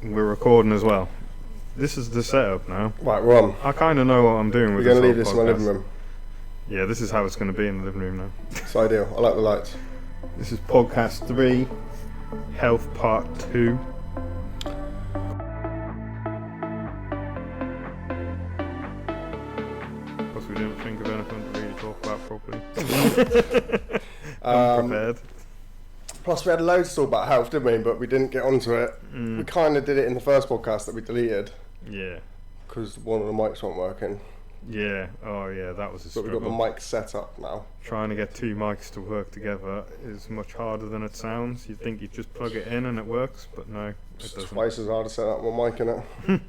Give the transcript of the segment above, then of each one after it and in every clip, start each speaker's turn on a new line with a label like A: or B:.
A: We're recording as well. This is the setup now.
B: Right, we're on.
A: I kind of know what I'm doing with
B: We're
A: this
B: going to leave
A: whole
B: this in my
A: podcast.
B: living room.
A: Yeah, this is how it's going to be in the living room now.
B: It's ideal. I like the lights.
A: This is podcast 3, health part 2. Plus we didn't think of anything to really talk about properly. Unprepared.
B: Plus, we had loads to talk about health, didn't we? But we didn't get onto it. We kind of did it in the first podcast that we deleted
A: Yeah.
B: because one of the mics weren't working.
A: Yeah. Oh yeah, that was a
B: But
A: struggle.
B: we've got the mic set up now.
A: Trying to get two mics to work together is much harder than it sounds. You'd think you just plug it in and it works, but no, it
B: It's
A: doesn't.
B: twice as hard to set up one mic in it.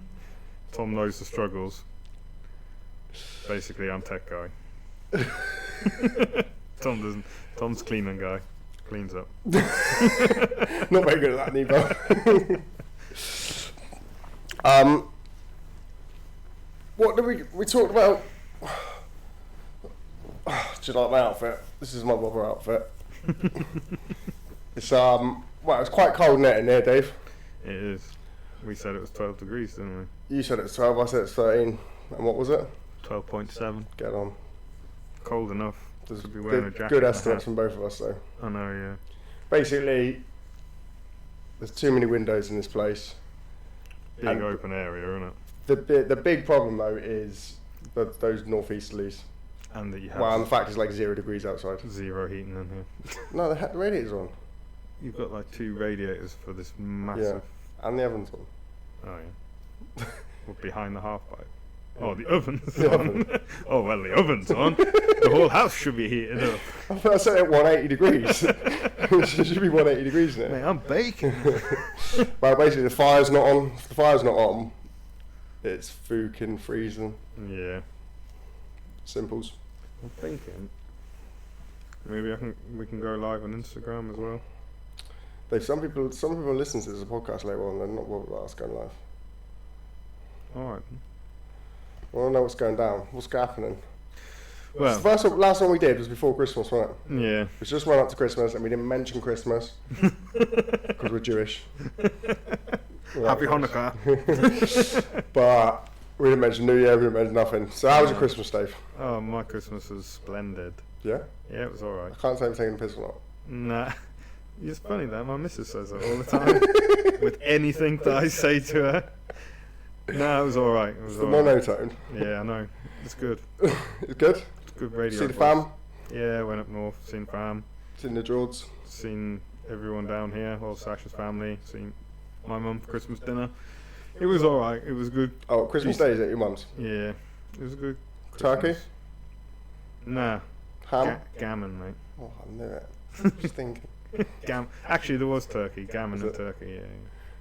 A: Tom knows the struggles. Basically, I'm tech guy. Tom doesn't. Tom's cleaning guy. Cleans up.
B: Not very good at that neither. What did we talked about? Do you like my outfit? This is my rubber outfit. It's well, it's quite cold in here, Dave.
A: It is. We said it was 12 degrees, didn't we?
B: You said it's 12, I said it's 13. And what was it?
A: 12.7.
B: Get on.
A: Cold enough.
B: There's
A: to be wearing a jacket
B: good
A: and a
B: estimates
A: hat.
B: from both of us, though.
A: I know, yeah.
B: Basically, there's too many windows in this place.
A: Big
B: And
A: open area, isn't it?
B: The big problem, though, is those northeasterlies.
A: And that you have
B: Well, and the fact it's like 0 degrees outside.
A: zero heating in here.
B: No, the radiator's on.
A: You've got like 2 radiators for this massive.
B: And the oven's on.
A: Oh yeah. Well, behind the half pipe. Oh, the oven's
B: The
A: on.
B: oven.
A: Oh well, the oven's on. The whole house should be heated up.
B: I thought I said it at 180 degrees. It should be 180 degrees in
A: Mate,
B: it.
A: I'm baking.
B: Well, basically, the fire's not on. If the fire's not on, it's fucking freezing.
A: Yeah.
B: Simples.
A: I'm thinking. Maybe we can go live on Instagram as well.
B: Some people listen to this podcast later on. They're not bothered about us going live.
A: All right.
B: I want to know what's going down. What's happening?
A: Well.
B: The last one we did was before Christmas, wasn't it?
A: Yeah.
B: We just went up to Christmas and we didn't mention Christmas because we're Jewish.
A: Happy Hanukkah.
B: But we didn't mention New Year. We didn't mention nothing. So how was your Christmas, Dave?
A: Oh, my Christmas was splendid.
B: Yeah.
A: Yeah, it was all right.
B: I can't say I'm taking the piss or not.
A: Nah. It's funny that my missus says that all the time. With anything that I say to her. No, it was all right. It was
B: It's the
A: all right.
B: monotone.
A: Yeah, I know. It's good.
B: It's good.
A: It's good radio.
B: See the
A: voice.
B: fam.
A: Yeah, went up north, seen fam,
B: Seen the George.
A: seen everyone down here, all Sasha's family, seen my mum for Christmas dinner. It was all right. It was good.
B: Oh, Christmas Day is at your mum's.
A: Yeah, it was a good.
B: Turkey?
A: Christmas. Nah,
B: Ham.
A: gammon, mate.
B: Oh, I knew it. Just thinking.
A: Actually, there was turkey, gammon
B: Is
A: and
B: it?
A: turkey. Yeah.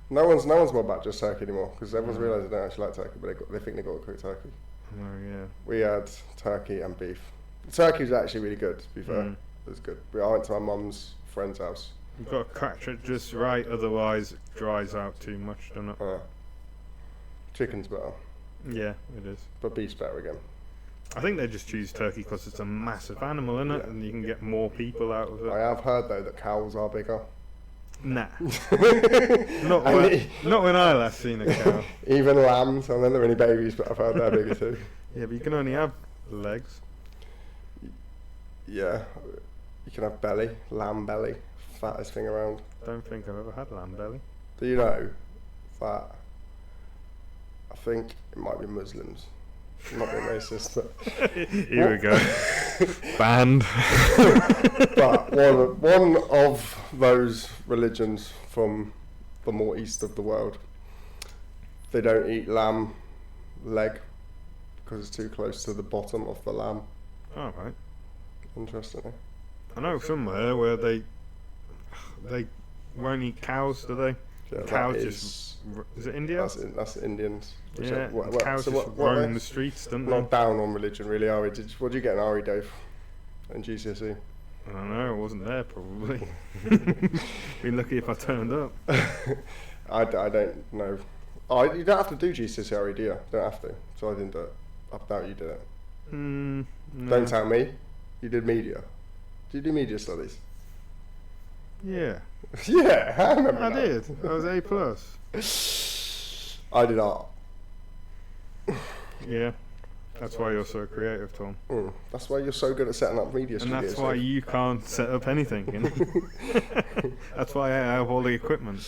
B: No one's more about just turkey anymore because everyone's realised they don't actually like turkey, but they think they got to cook turkey.
A: Oh yeah.
B: We had turkey and beef. The turkey was actually really good. To be fair,
A: Mm.
B: it was good. I went to my mum's friend's house.
A: You've got to catch it just right, otherwise it dries out too much, doesn't it?
B: Chicken's better,
A: Yeah, it is.
B: but beef's better again.
A: I think they just choose turkey because it's a massive animal, isn't it?
B: Yeah.
A: And you can get more people out of it.
B: I have heard though that cows are bigger.
A: Nah.
B: And
A: Not when I last seen a cow.
B: Even lambs. I don't know they're any babies, but I've heard they're bigger too.
A: Yeah, but you can only have legs.
B: Yeah, you can have belly, lamb belly, fattest thing around.
A: Don't think I've ever had lamb belly.
B: Do you know that? I think it might be Muslims. I'm not being racist, but
A: Here we go. Banned.
B: but one of those religions from the more east of the world, they don't eat lamb leg because it's too close to the bottom of the lamb.
A: All right.
B: Interesting.
A: I know somewhere where they won't eat cows, do they?
B: Yeah,
A: Cows
B: that
A: just is it India?
B: that's Indians. Which
A: Yeah,
B: what,
A: cows
B: so
A: just
B: what
A: roam
B: they-
A: the streets, don't they?
B: Not down on religion, really, are we? What did you get in RE, Dave? In GCSE?
A: I don't know. I wasn't there probably. Be lucky if I turned up.
B: I don't know. Oh, you don't have to do GCSE RE, do you? You don't have to. So I didn't do it. I doubt you did it.
A: No.
B: Don't tell me. You did media. Did you do media studies?
A: Yeah,
B: Yeah, I remember
A: I
B: that.
A: did. I was A+.
B: I did art.
A: Yeah. That's why you're so creative, Tom.
B: That's why you're so good at setting up media
A: And
B: studios.
A: that's why you can't set up anything. You know? That's why I have all the equipment.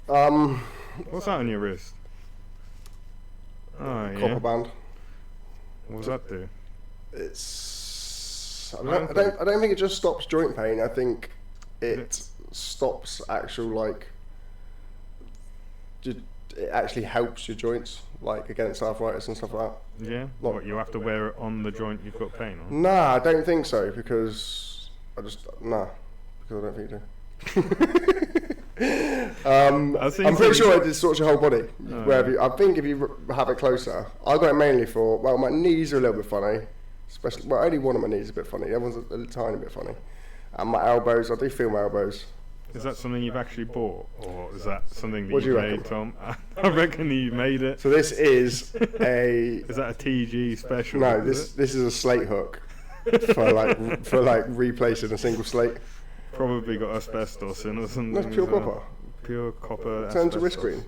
A: What's that on your wrist? Oh,
B: Copper
A: yeah.
B: band.
A: What does that do?
B: It's. I don't think it just stops joint pain. I think it stops actual like. It actually helps your joints, like against arthritis and stuff like that.
A: Yeah. What, you have to wear it on the joint you've got pain on?
B: Nah, I don't think so because because I don't think you do. I'm pretty sure it distorts your whole body. I think if you have it closer, I got it mainly for, well, my knees are a little bit funny, especially, well, only one of my knees is a bit funny. The other one's a tiny bit funny, and my elbows. I do feel my elbows.
A: Is that something you've actually bought, or is that something that
B: What do
A: you
B: you
A: made,
B: reckon?
A: Tom? I reckon you made it.
B: So this is a.
A: Is that a TG special?
B: No, this is a slate hook for like replacing a single slate.
A: Probably got asbestos in or something.
B: That's pure
A: as well.
B: copper.
A: Pure copper.
B: Turn to
A: asbestos.
B: wrist green.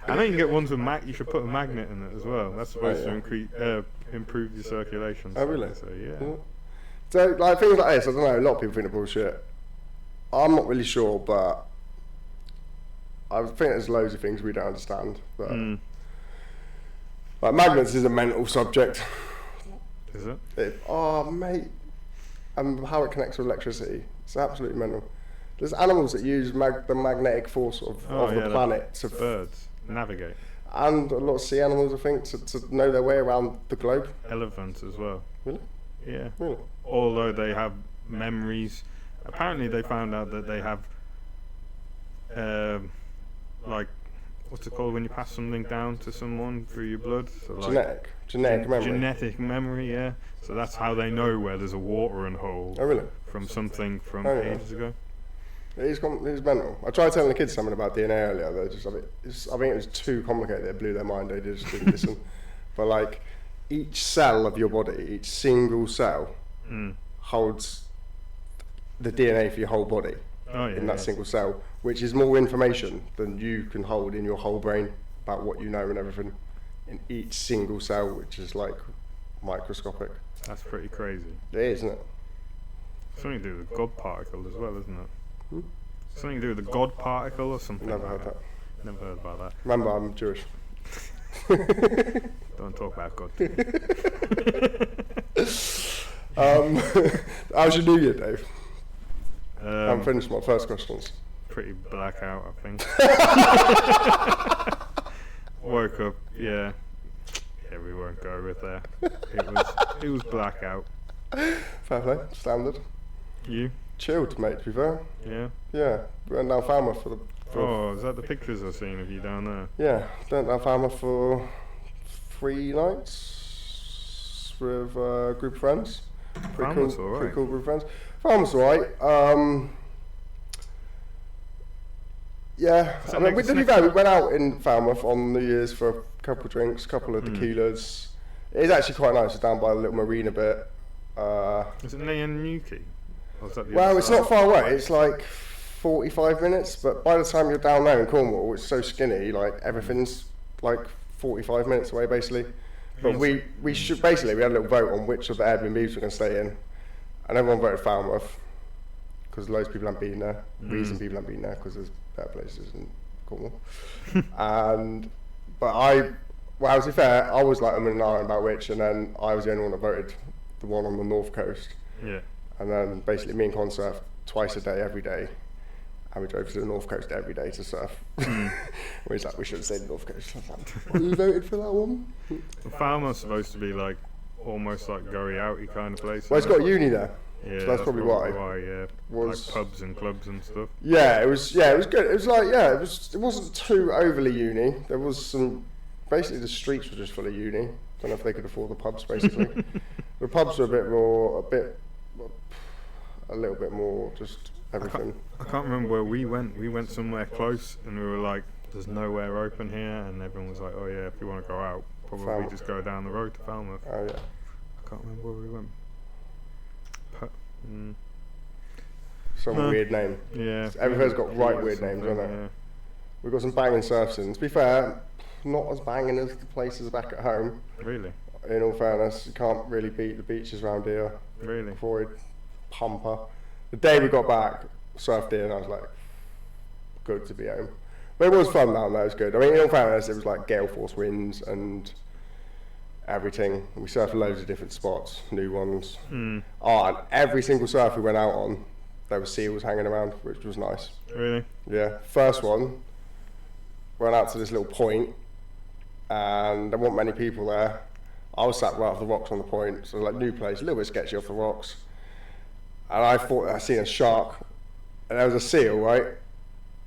A: I know you can get ones with you should put a magnet in it as well. That's supposed to improve your circulation.
B: Oh, really?
A: So yeah.
B: So like things like this, I don't know. A lot of people think they're bullshit. I'm not really sure, but I think there's loads of things we don't understand. But like magnets is a mental subject.
A: Is it?
B: Oh mate, and how it connects with electricity. It's absolutely mental. There's animals that use the magnetic force of the planet to
A: birds navigate,
B: and a lot of sea animals, I think, to know their way around the globe.
A: Elephants as well.
B: Really?
A: Yeah.
B: Really?
A: Although they have memories, apparently they found out that they have, like, what's it called when you pass something down to someone through your blood? So like
B: genetic memory.
A: Genetic memory, yeah. So that's how they know where there's a watering hole.
B: Oh really?
A: From something from ages ago.
B: It's mental. I tried telling the kids something about DNA earlier. They just, I think it was too complicated. It blew their mind. They just didn't listen. But like, each cell of your body, each single cell, holds the DNA for your whole body in that single cell, which is more information than you can hold in your whole brain about what you know and everything in each single cell, which is like microscopic.
A: That's pretty crazy.
B: It is, isn't it?
A: Something to do with the God particle as well, isn't it? Something to do with the God particle or something.
B: Never heard that.
A: Never heard about that.
B: Remember, I'm Jewish.
A: Don't talk about God.
B: How's your New Year, Dave? I
A: Um,
B: haven't finished my first questions.
A: Pretty blackout, I think. Woke up, yeah. Yeah, we won't go with that. It was blackout.
B: Fair play, standard.
A: You?
B: Chilled, mate, to be fair.
A: Yeah.
B: Yeah, we went down Falmouth for
A: Oh, is that the pictures I've seen of you down there?
B: Yeah, went down Falmouth for 3 nights with a group of friends.
A: Falmouth's alright.
B: Pretty cool group of friends. Falmouth's alright. Yeah, I mean, we went out in Falmouth on New Year's for a couple of drinks, couple of tequilas. It is actually quite nice. It's down by a little marina bit.
A: Is it Nyannuki?
B: Well, it's not far away. It's like 45 minutes, but by the time you're down there in Cornwall, it's so skinny. Like everything's like 45 minutes away, basically. But we had a little vote on which of the Airbnbs we're going to stay in, and everyone voted Falmouth because loads of people haven't been there. Reason people haven't been there because there's better places in Cornwall. Well, to be fair, I was like I'm and ahhing about which, and then I was the only one that voted the one on the north coast.
A: Yeah.
B: And then basically me and Con surf twice a day, every day. And we drove to the north coast every day to surf. We was like, we should have stayed the north coast. You voted for that one?
A: Falmouth's supposed to be like almost like goey outy kind of place.
B: Well, it's got a uni there.
A: Yeah,
B: so that's probably why.
A: Yeah.
B: Was
A: like pubs and clubs and stuff.
B: Yeah, it was good. It was like it wasn't too overly uni. There was some basically the streets were just full of uni. Don't know if they could afford the pubs basically. The pubs were a little bit more just everything.
A: I can't remember where we went. We went somewhere close and we were like, there's nowhere open here, and everyone was like, oh yeah, if you want to go out, probably
B: Falmouth.
A: just go down the road to Falmouth.
B: Oh yeah.
A: I can't remember where we went.
B: some weird name.
A: Yeah.
B: Everywhere's got weird names, hasn't it?
A: Yeah.
B: We've got some banging surf scenes. To be fair, not as banging as the places back at home.
A: Really?
B: In all fairness, you can't really beat the beaches around here.
A: Really?
B: Croyd, Pumper. The day we got back, surfed in, I was like, good to be home. But it was fun down there, it was good. I mean, in all fairness, it was like gale force winds and everything. We surfed loads of different spots, new ones. Oh, and every single surf we went out on, there were seals hanging around, which was nice.
A: Really?
B: Yeah. First one, went out to this little point, and there weren't many people there. I was sat right off the rocks on the point, so like new place, a little bit sketchy off the rocks. And I thought I seen a shark, and there was a seal, right?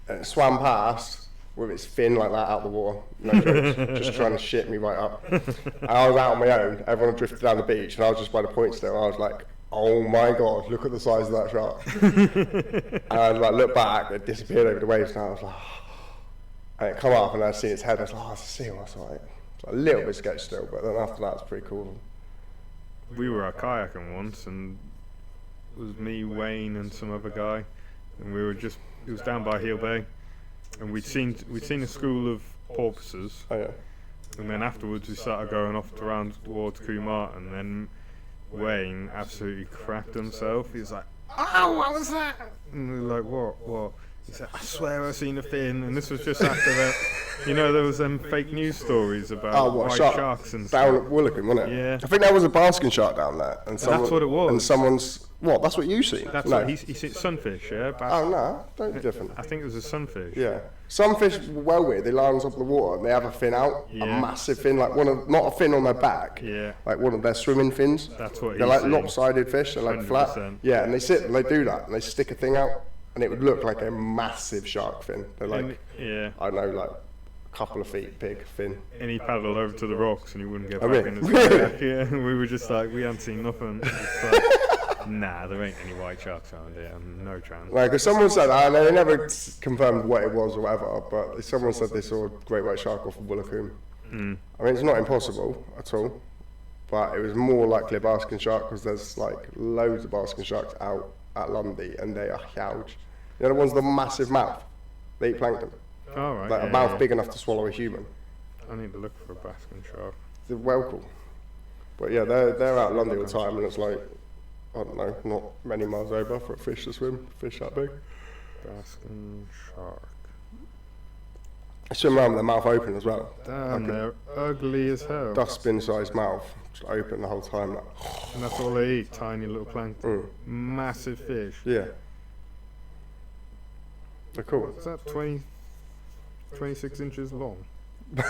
B: And it swam past with its fin like that out the water, no jokes, just trying to shit me right up. And I was out on my own, everyone had drifted down the beach, and I was just by the point still, and I was like, oh my god, look at the size of that shark. And I was like, look back, it disappeared over the waves, and I was like, and it come up, and I seen its head, I was like, oh, it's a seal, that's alright. A little bit sketchy still, but then after that it's pretty cool.
A: We were out kayaking once, and it was me, Wayne, and some other guy, and we were just, it was down by Heel Bay, and we'd seen a school of porpoises.
B: Oh yeah.
A: And then afterwards we started going off around towards Kumar, and then Wayne absolutely crapped himself. He was like, "Oh, what was that?" And we were like, "What?" He said, "I swear I've seen a fin." And this was just after that. You know, there was fake news stories about white sharks and stuff.
B: Down at Woolacombe, wasn't it?
A: Yeah.
B: I think there was a basking shark down there. And
A: That's what it was.
B: And someone's... What? That's what you seen?
A: That's
B: no.
A: what he said, sunfish, yeah?
B: Oh, no. Don't be different.
A: I think it was a sunfish.
B: Yeah. Some fish, well weird, they lie on top of the water and they have a fin out.
A: Yeah.
B: A massive fin, like not a fin on their back.
A: Yeah.
B: Like one of their swimming fins.
A: That's what
B: They're
A: he's
B: like
A: seen.
B: lopsided fish, they're like
A: 100%.
B: flat. Yeah, and they sit and they do that and they stick a thing out and it would look like a massive shark fin. They're like,
A: yeah.
B: I don't know, like a couple of feet big fin.
A: And he paddled over to the rocks and he wouldn't get
B: Oh,
A: back
B: really?
A: in his kayak. Yeah, and we were just like, we hadn't seen nothing. It's like, nah, there ain't any white sharks around here. No chance.
B: Like, because someone said, and they never confirmed what it was or whatever, but someone said they saw a great white shark off of Woolacombe. I mean, it's not impossible at all, but it was more likely a basking shark because there's like loads of basking sharks out at Lundy and they are huge. You know the ones with the massive mouth? They eat plankton.
A: All right.
B: Like a mouth big enough to swallow a human.
A: I need to look for a basking shark.
B: They're well cool. But yeah, they're out at Lundy all the time and it's like, I don't know, not many miles over for a fish to swim, fish that big.
A: Basking shark.
B: They swim around with their mouth open as well.
A: Damn,
B: Like
A: they're ugly as hell.
B: a dustbin-sized mouth, just open the whole time. Like,
A: And that's all they eat, tiny little plankton. Massive fish.
B: yeah. They're cool.
A: What's that, 26 inches long?
B: You're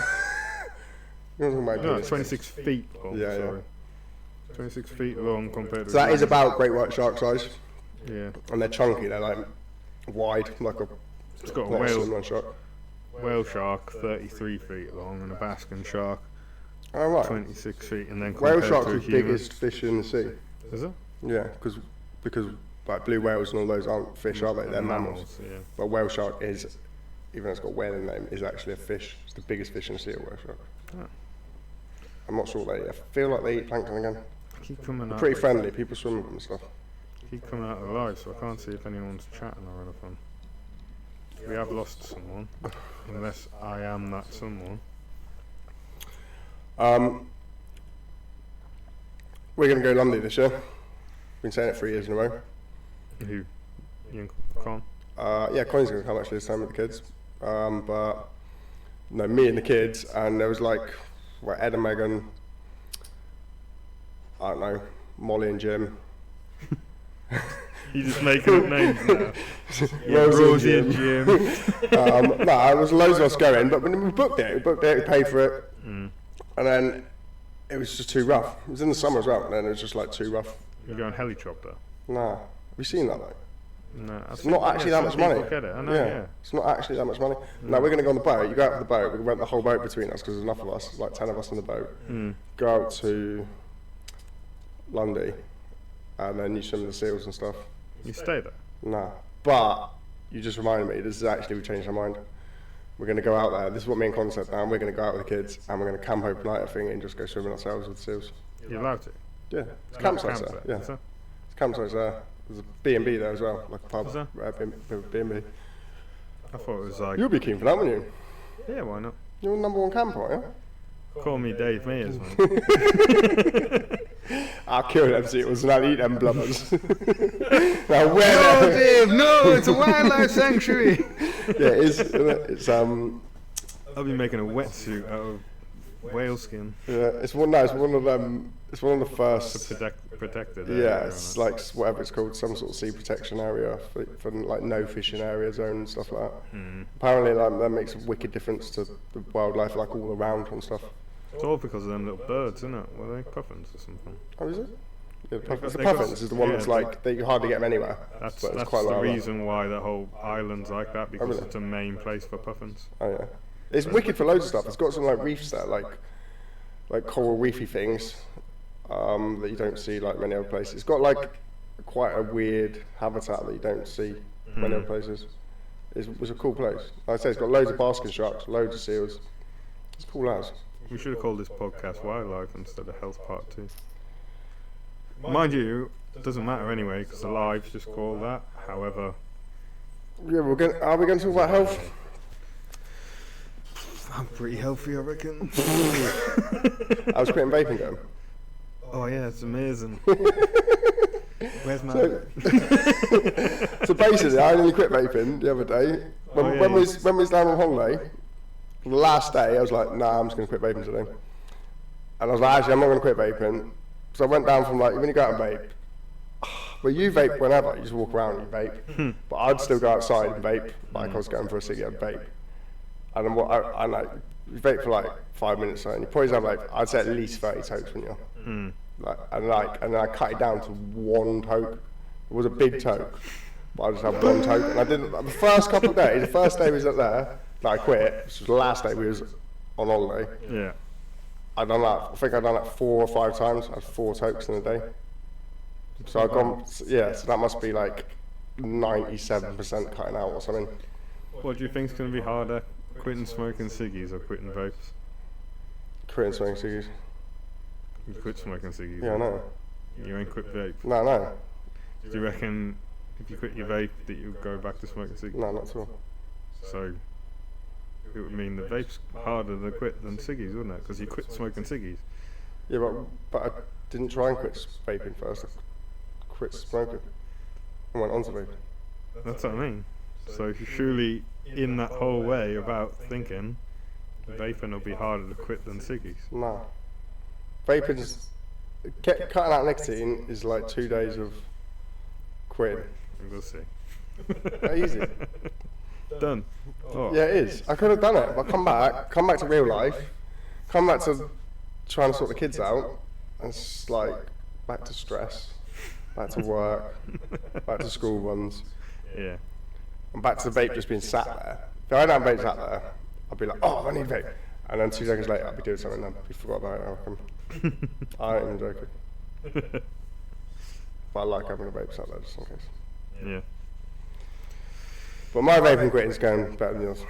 B: talking about
A: No,
B: penis.
A: 26 feet long,
B: Yeah, yeah.
A: sorry. 26 feet long compared to...
B: So that is about great white shark size,
A: Yeah.
B: and they're chunky. They're like wide, like a
A: It's got a
B: not
A: whale,
B: swimming shark.
A: whale shark, 33 feet long, and a basking shark,
B: Oh right.
A: 26 feet, and then
B: Whale
A: compared
B: sharks
A: to
B: are
A: a
B: the
A: human...
B: biggest fish in the sea.
A: Is it?
B: Yeah, because like blue whales and all those aren't fish, are they? They're mammals.
A: Yeah.
B: But whale shark is, even though it's got whale in the name, is actually a fish. It's the biggest fish in the sea, a whale shark.
A: Oh.
B: I'm not sure what they eat. I feel like they eat plankton again.
A: Keep coming out.
B: Pretty friendly. People swim with them and stuff.
A: Keep coming out alive, so I can't see if anyone's chatting or anything. We have lost someone, unless I am that someone.
B: We're going to go Lundy this year. Been saying it 3 years in a row.
A: Who? You and Con?
B: Yeah, Colin's going to come actually this time with the kids. But no, me and the kids, and there was like Ed and Megan, I don't know, Molly and Jim.
A: You just making up names now. Yeah,
B: Rosie and
A: Jim.
B: No, there was loads of us going, but when we booked it, we paid for it, and then it was just too rough. It was in the summer as well, and then it was just like too rough.
A: You're going helichopper?
B: Nah, have you seen that though?
A: No,
B: It's not actually that much money.
A: Get it. I know, yeah.
B: It's not actually that much money. No, we're going to go on the boat. You go out to the boat. We rent the whole boat between us because there's enough of us. There's like 10 of us in the boat. Go out to Lundy, and then you swim with the seals and stuff.
A: You stay there?
B: Nah, but you just reminded me. This is actually, we changed our mind. We're going to go out there. This is what me and Con said now. We're going to go out with the kids, and we're going to camp overnight at Thingy and just go swimming ourselves with the seals.
A: You're allowed to?
B: Yeah, it's campsites
A: campsite,
B: there. Yeah,
A: is it?
B: it's campsites there. There's a B&B there as well, like a pub.
A: Is there?
B: B&B.
A: I thought it was like,
B: You'll be keen for that, wouldn't you?
A: yeah, why not?
B: You're the number one camper, aren't
A: Call me Dave Mears, man.
B: you? I'll kill them, see it was not eat them blubbers. Now where
A: No, Dave, no, it's a wildlife sanctuary.
B: Yeah, it is, isn't it? It's
A: I'll be making a wetsuit out of whale skin.
B: yeah, it's one of them. It's one of the
A: To
B: first.
A: protected.
B: Yeah, it's like whatever it's called, some sort of sea protection area for like no fishing area zone and stuff like that. Apparently, like that makes a wicked difference to the wildlife, like all around and stuff.
A: It's all because of them little birds, isn't it? Were they puffins or something?
B: Oh, is it? Yeah, the
A: got-
B: the
A: they got-
B: puffins is the one
A: yeah,
B: that's
A: it's
B: like they you hardly get them anywhere.
A: That's
B: but it's
A: the
B: quite like that.
A: reason why the whole island's like that, because
B: really?
A: it's a main place for puffins.
B: Oh yeah, it's wicked for loads of stuff. It's got some like reefs there, like coral reefy things that you don't see like many other places. It's got like quite a weird habitat that you don't see many other places. It was a cool place. Like I say, it's got loads of basking sharks, loads of seals. It's cool as.
A: We should have called this podcast Wildlife instead of Health Part 2. Mind you, it doesn't matter anyway, because the live's just called that. However,
B: Yeah, are we going to talk about health?
A: I'm pretty healthy, I reckon.
B: I was quitting vaping going.
A: Oh yeah, it's amazing. Where's my...
B: So basically, I only quit vaping the other day. When we was down on holiday, the last day, I was like, nah, I'm just going to quit vaping today. And I was like, actually, I'm not going to quit vaping. So I went down from like, when you go out and vape, well, you vape whenever, you just walk around and you vape. But I'd still go outside and vape, like I was going for a ciggy, I'd vape. And then I like, you vape for like 5 minutes, and you probably have like, I'd say at least 30 tokes, wouldn't you? And then I cut it down to one toke. It was a big toke, but I just had one toke. And I didn't, the first couple of days, the first day we was up there, that I quit, which was the last day we was on holiday.
A: Yeah.
B: I think I'd done that 4 or 5 times. I had 4 tokes in a day. So I've gone, yeah, so that must be like 97% cutting out or something.
A: What do you think's going to be harder, quitting smoking ciggies or quitting vapes?
B: Quitting smoking ciggies.
A: You quit smoking ciggies.
B: Yeah, I know.
A: You ain't quit vape.
B: No.
A: Do you reckon if you quit your vape that you'll go back to smoking ciggies?
B: No, not at all.
A: So it would mean the vape's harder to quit than ciggies, wouldn't it? Because you quit smoking ciggies.
B: Yeah, but I didn't try and quit vaping first. I quit smoking and went on to vaping.
A: That's what I mean. So surely in that whole way about thinking, vaping will be harder to quit than ciggies.
B: No. Vaping's, cutting out nicotine is like 2 days of quitting.
A: We'll see.
B: Easy.
A: Done. Oh.
B: Yeah, it is. I could have done it, but come back to real life, come back to trying to sort the kids out, and it's like back to stress, back to work, back to school runs,
A: Yeah.
B: and back to the vape just being sat there. If I hadn't had vape sat there, I'd be like, oh, I need vape. And then 2 seconds later, I'd be doing something then. We forgot about it, I reckon. I ain't even joking. But I like having a vape sat there just in case.
A: Yeah.
B: But my vaping quitting's going better than yours.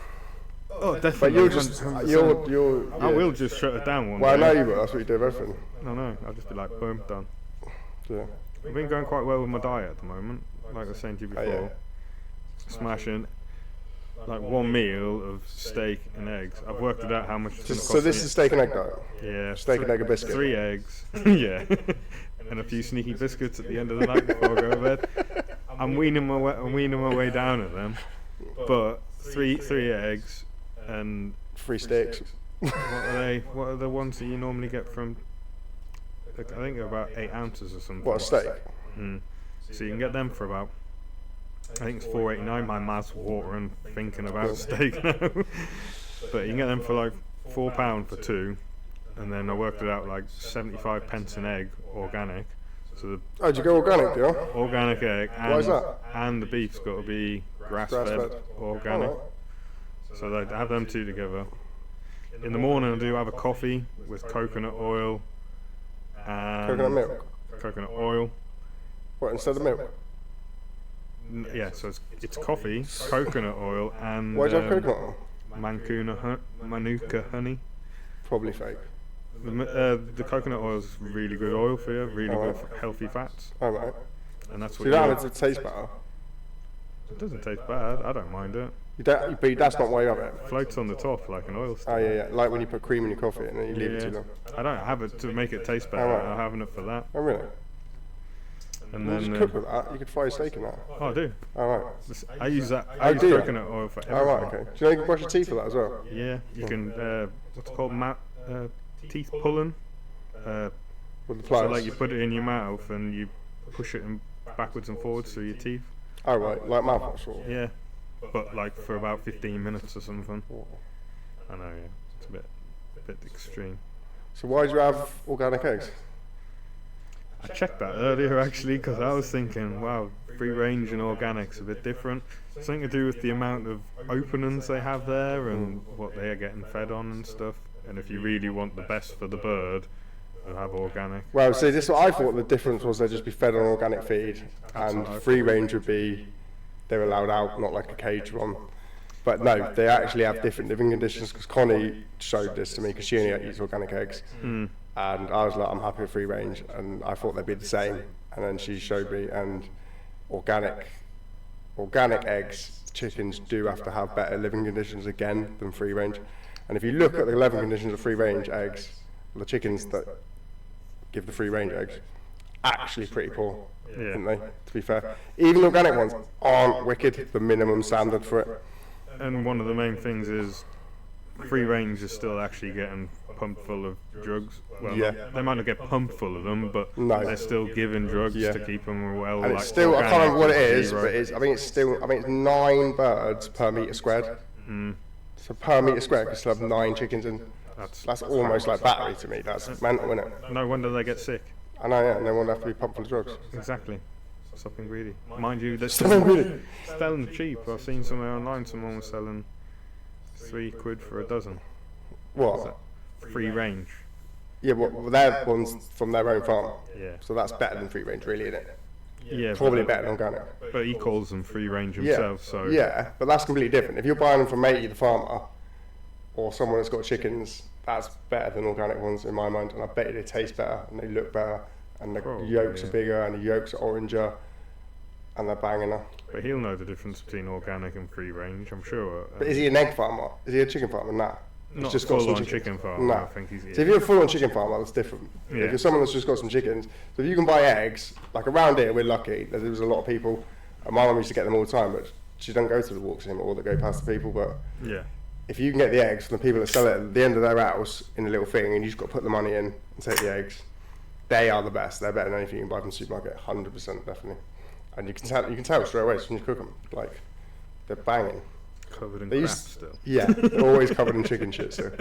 A: Oh, definitely.
B: But you'll just,
A: 100%.
B: you're
A: I will just shut it down one
B: Well, I
A: day.
B: know you will, that's what you do with everything.
A: No, I'll just be like, boom, done.
B: Yeah.
A: I've been going quite well with my diet at the moment. Like I was saying to you before.
B: Oh, yeah.
A: Smashing like one meal of steak and eggs. I've worked it out how much it's going to cost
B: So this
A: me.
B: is steak and egg diet?
A: Yeah.
B: Steak and egg and biscuit?
A: 3 eggs. Yeah. And a few sneaky biscuits at the end of the night before I go to bed. I'm weaning my way down at them. But three eggs and
B: 3 steaks.
A: what are they? What are the ones that you normally get from? I think they're about 8 ounces or something.
B: What, a steak?
A: So you can get them for about, I think it's $4.89. My mouth's watering thinking about steak now. But you can get them for like £4 for 2, and then I worked it out like 75 pence an egg, organic. So the
B: Oh, did you go organic, yeah?
A: organic egg, and,
B: Why is that?
A: and the beef's got to be grass-fed,
B: Grass-fed.
A: organic.
B: Alright.
A: So they have them 2 together. In the morning I do have a coffee with coconut oil and
B: Coconut milk?
A: coconut oil.
B: What, instead of milk?
A: Yeah, so it's coffee, coconut oil, and
B: Why do you have coconut oil?
A: Manuka honey.
B: Probably fake.
A: The coconut oil is really good oil for you, really good
B: Alright.
A: for healthy fats.
B: Alright.
A: and that's
B: So
A: what
B: you don't have it to taste better.
A: It doesn't taste bad. I don't mind it.
B: You don't, but that's not why you have it.
A: Floats on the top like an oil stick.
B: Oh yeah, like when you put cream in your coffee and then you leave it too long.
A: I don't have it to make it taste better.
B: Oh, right.
A: I'm having it for that.
B: Oh really?
A: And
B: You
A: then
B: just cook with that. You could fry a steak in that.
A: oh, I do.
B: Oh right.
A: I use that.
B: Oh,
A: I use
B: do you?
A: coconut oil for everything.
B: Oh right. Okay. Do you know you can brush your teeth with that as well?
A: Yeah, you can. What's it called? Teeth pulling.
B: With the
A: So
B: pliers.
A: like you put it in your mouth and you push it in backwards and forwards through your teeth.
B: Oh right, like mouthwash. Or...
A: Yeah, but like for about 15 minutes or something.
B: Oh.
A: I know, yeah, it's a bit extreme.
B: So why do you have organic eggs?
A: I checked that earlier actually because I was thinking, wow, free range and organic's a bit different. Something to do with the amount of openings they have there and what they are getting fed on and stuff. And if you really want the best for the bird, you'll have organic.
B: Well, see, this is what I thought the difference was. They'd just be fed on organic feed,
A: That's
B: and
A: what I
B: free
A: thought.
B: range would be they're allowed out, not like a cage one. But no, they actually have different living conditions. Because Connie showed this to me because she only eats organic eggs, and I was like, I'm happy with free range, and I thought they'd be the same. And then she showed me, and organic eggs, chickens do have to have better living conditions again than free range. And if you look at the living conditions of free range eggs, the chickens that give the free range eggs, actually pretty poor, aren't they? To be fair, even organic ones aren't wicked. The minimum standard for it.
A: And one of the main things is free range is still actually getting pumped full of drugs. Well,
B: Yeah.
A: they might not get pumped full of them, but
B: No.
A: they're still giving drugs
B: Yeah.
A: to keep them well.
B: And
A: like
B: it's still, I can't remember what it is,
A: zero.
B: but I think it's 9 birds per metre squared. So per metre squared, you still have 9 chickens in. That's almost like battery to me. That's mental, isn't it?
A: No wonder they get sick.
B: I know, yeah, and they won't have to be pumped full of drugs.
A: Exactly. Something greedy. Mind you, they're
B: Stop being greedy.
A: selling cheap. I've seen somewhere online someone was selling £3 for a dozen.
B: What?
A: Free range.
B: Yeah, well, they're ones from their own farm.
A: Yeah.
B: So that's better than free range, really, isn't it?
A: Yeah.
B: Probably
A: but,
B: better than organic.
A: But he calls them free range
B: Yeah,
A: himself, so
B: yeah, but that's completely different. If you're buying them from Matey, the farmer, or someone that's got chickens, that's better than organic ones in my mind. And I bet you they taste better and they look better, and the
A: Probably,
B: yolks
A: yeah.
B: are bigger and the yolks are oranger, and they're banging her.
A: But he'll know the difference between organic and free range, I'm sure.
B: But is he an egg farmer? Is he a chicken farmer? Nah.
A: Not
B: just got
A: full
B: some
A: on
B: chickens.
A: chicken farm.
B: No.
A: I think he's.
B: So if you're a full-on chicken farmer, that's different.
A: Yeah.
B: If you're someone that's just got some chickens, so if you can buy eggs, like around here, we're lucky. There's a lot of people. And my mum used to get them all the time, but she doesn't go to the walks anymore that go past the people. But
A: Yeah.
B: if you can get the eggs from the people that sell it at the end of their house in a little thing, and you just got to put the money in and take the eggs, they are the best. They're better than anything you can buy from the supermarket, 100% definitely. And you can tell straight away as soon as you cook them, like they're banging.
A: Covered in
B: They
A: crap
B: used-
A: still.
B: Yeah, they're always covered in chicken shit, so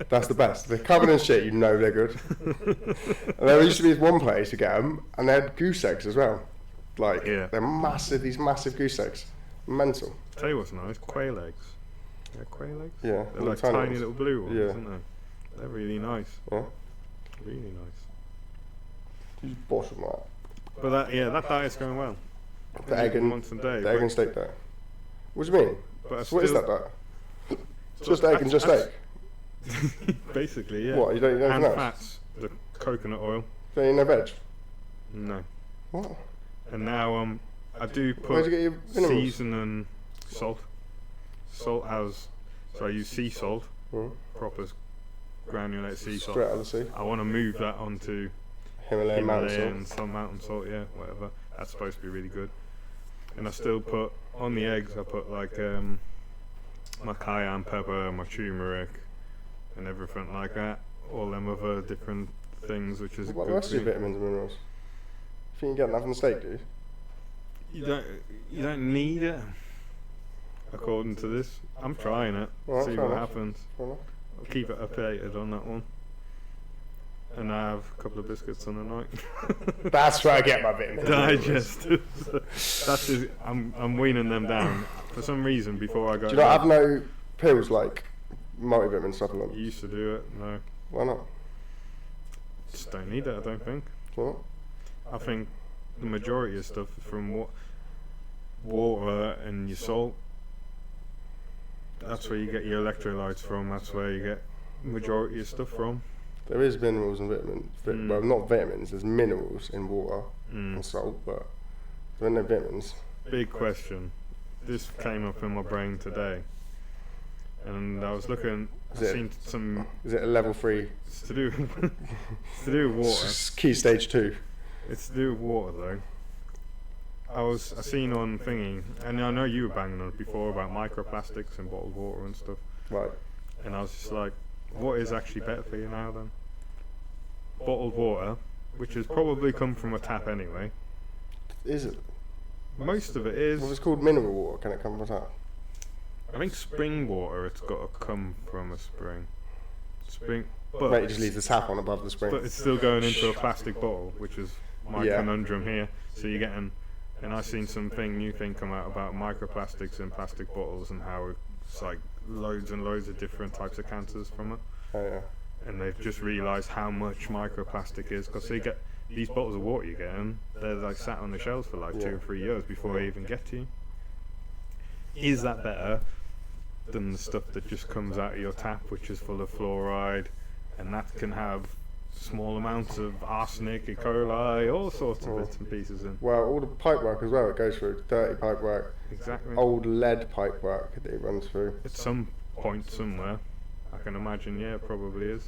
B: that's the best. If they're covered in shit, you know they're good. And there used to be this one place to get them, and they had goose eggs as well. Like,
A: Yeah.
B: they're massive, these massive goose eggs. Mental.
A: Tell you what's nice, quail eggs. Yeah, quail eggs?
B: Yeah.
A: They're like tiny
B: ones.
A: little blue ones,
B: Yeah.
A: aren't they? They're really nice.
B: Yeah.
A: Really nice.
B: You just bosh them like
A: But that diet's going well.
B: the egg and
A: once a day.
B: the egg and steak diet. What do you mean?
A: but I
B: So what is
A: still-
B: that diet? Just egg and just
A: that's-
B: steak?
A: Basically, yeah.
B: What, you don't eat anything
A: And
B: else?
A: fats, the coconut oil.
B: Don't eat no veg?
A: No.
B: What?
A: And now I do
B: Where'd you
A: put
B: get your minerals?
A: seasoning salt. Salt has, so I use sea salt,
B: Mm.
A: proper granulated sea salt.
B: Straight out of the sea.
A: I want to move that onto
B: Himalayan mountain
A: Himalayan,
B: salt.
A: some mountain salt, yeah, whatever. That's supposed to be really good. And I still put on the eggs. I put like my cayenne pepper, my turmeric, and everything like that. All them other different things, which is
B: What
A: good.
B: else is
A: for you.
B: vitamins and minerals? You think you get enough from the steak, do you?
A: You don't need it. According to this, I'm trying it.
B: Alright,
A: See
B: fair
A: what
B: enough.
A: happens.
B: Fair enough.
A: I'll keep it updated on that one. And I have a couple of biscuits on the night.
B: That's where I get my vitamins.
A: Digestives. That's just, I'm weaning them down for some reason before I go.
B: Do you not
A: to
B: have no pills like multivitamin
A: bed.
B: supplements?
A: You used to do it. No,
B: Why not?
A: just don't need it. I don't think.
B: What?
A: I think the majority of stuff is from water and your salt. That's where you get your electrolytes from. That's where you get majority of stuff from.
B: There is minerals and vitamins. Well, not vitamins. There's minerals in water
A: Mm.
B: and salt, but There are no vitamins.
A: Big question. This came up in my brain today, and I was looking. I've seen some.
B: Is it a level 3?
A: It's to do. It's to do with water.
B: Key stage 2.
A: It's to do with water though. I seen on thingy, and I know you were banging on it before about microplastics in bottled water and stuff.
B: Right.
A: And I was just like, what is actually better for you now then? Bottled water, which has probably come from a tap anyway.
B: Is it?
A: Most of it is.
B: Well, if it's called mineral water, can it come from a tap?
A: I think spring water, it's got to come from a spring. But
B: Mate, you just leave the tap on above the spring.
A: But it's still going into a plastic bottle, which is my conundrum here. So you're getting, and I've seen new thing come out about microplastics in plastic bottles and how it's like loads and loads of different types of cancers from it.
B: Oh yeah.
A: And they've just realised how much microplastic is, because you get these bottles of water you get in, they're like sat on the shelves for like 2 or 3 years before they even get to you. Is that better than the stuff that just comes out of your tap, which is full of fluoride, and that can have small amounts of arsenic, E. coli, all sorts of bits and pieces in?
B: Well, all the pipework as well, it goes through. Dirty pipework.
A: Exactly.
B: Old lead pipework that it runs through.
A: At some point somewhere, I can imagine, yeah, it probably is.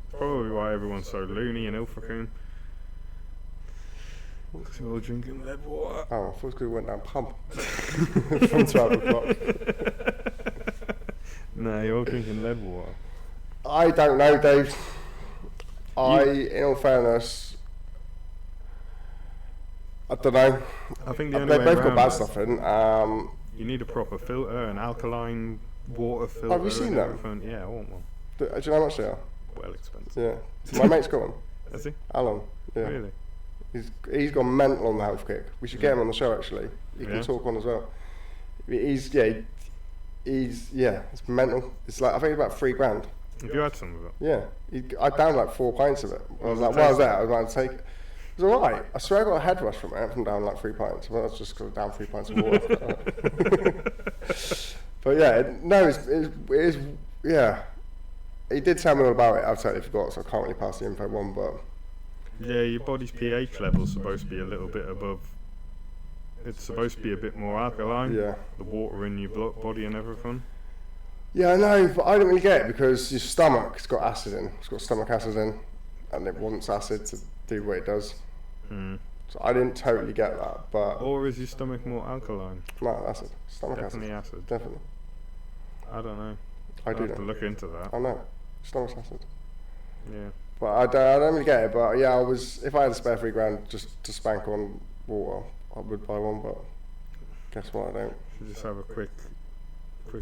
A: It's probably why everyone's so loony in Ilfracombe. Because we're all drinking lead water.
B: Oh, I thought it was because we went down pub from 12 o'clock.
A: No, you're all drinking lead water.
B: I don't know, Dave. In all fairness, I don't know.
A: I think the only
B: They've
A: way
B: both got
A: around
B: bad
A: that,
B: stuff in.
A: you need a proper filter, an alkaline water filter.
B: Have you seen them?
A: Yeah, I want one.
B: Do you know how much they are?
A: Well expensive.
B: Yeah. My mate's got one.
A: Has he?
B: Alan. Yeah.
A: Really?
B: He's gone mental on the health kick. We should get him on the show actually. He can talk on as well. It's mental. It's like, I think it's about $3,000.
A: Have you had some of it?
B: Yeah. I downed like 4 pints of it. I was like, what was that? I was about to take it. It was alright. I swear I got a head rush from it from down like 3 pints. Well, that's just because I down 3 pints of water. But it's yeah. He did tell me all about it. I've totally forgot, so I can't really pass the info on, but
A: yeah, your body's pH level's supposed to be a little bit above. It's supposed to be a bit more alkaline.
B: Yeah.
A: The water in your body and everything.
B: Yeah, I know, but I don't really get it because your stomach's got acid in. It's got stomach acid in, and it wants acid to do what it does. So I didn't totally get that, but...
A: Or is your stomach more alkaline?
B: No, acid. Stomach
A: Definitely acid.
B: Definitely.
A: I don't know.
B: I do
A: have to
B: know.
A: look into that.
B: I know. Stomach acid.
A: Yeah.
B: But I don't really get it, but yeah, if I had a spare $3,000 just to spank on water, I would buy one, but guess what, I don't.
A: Should just have a quick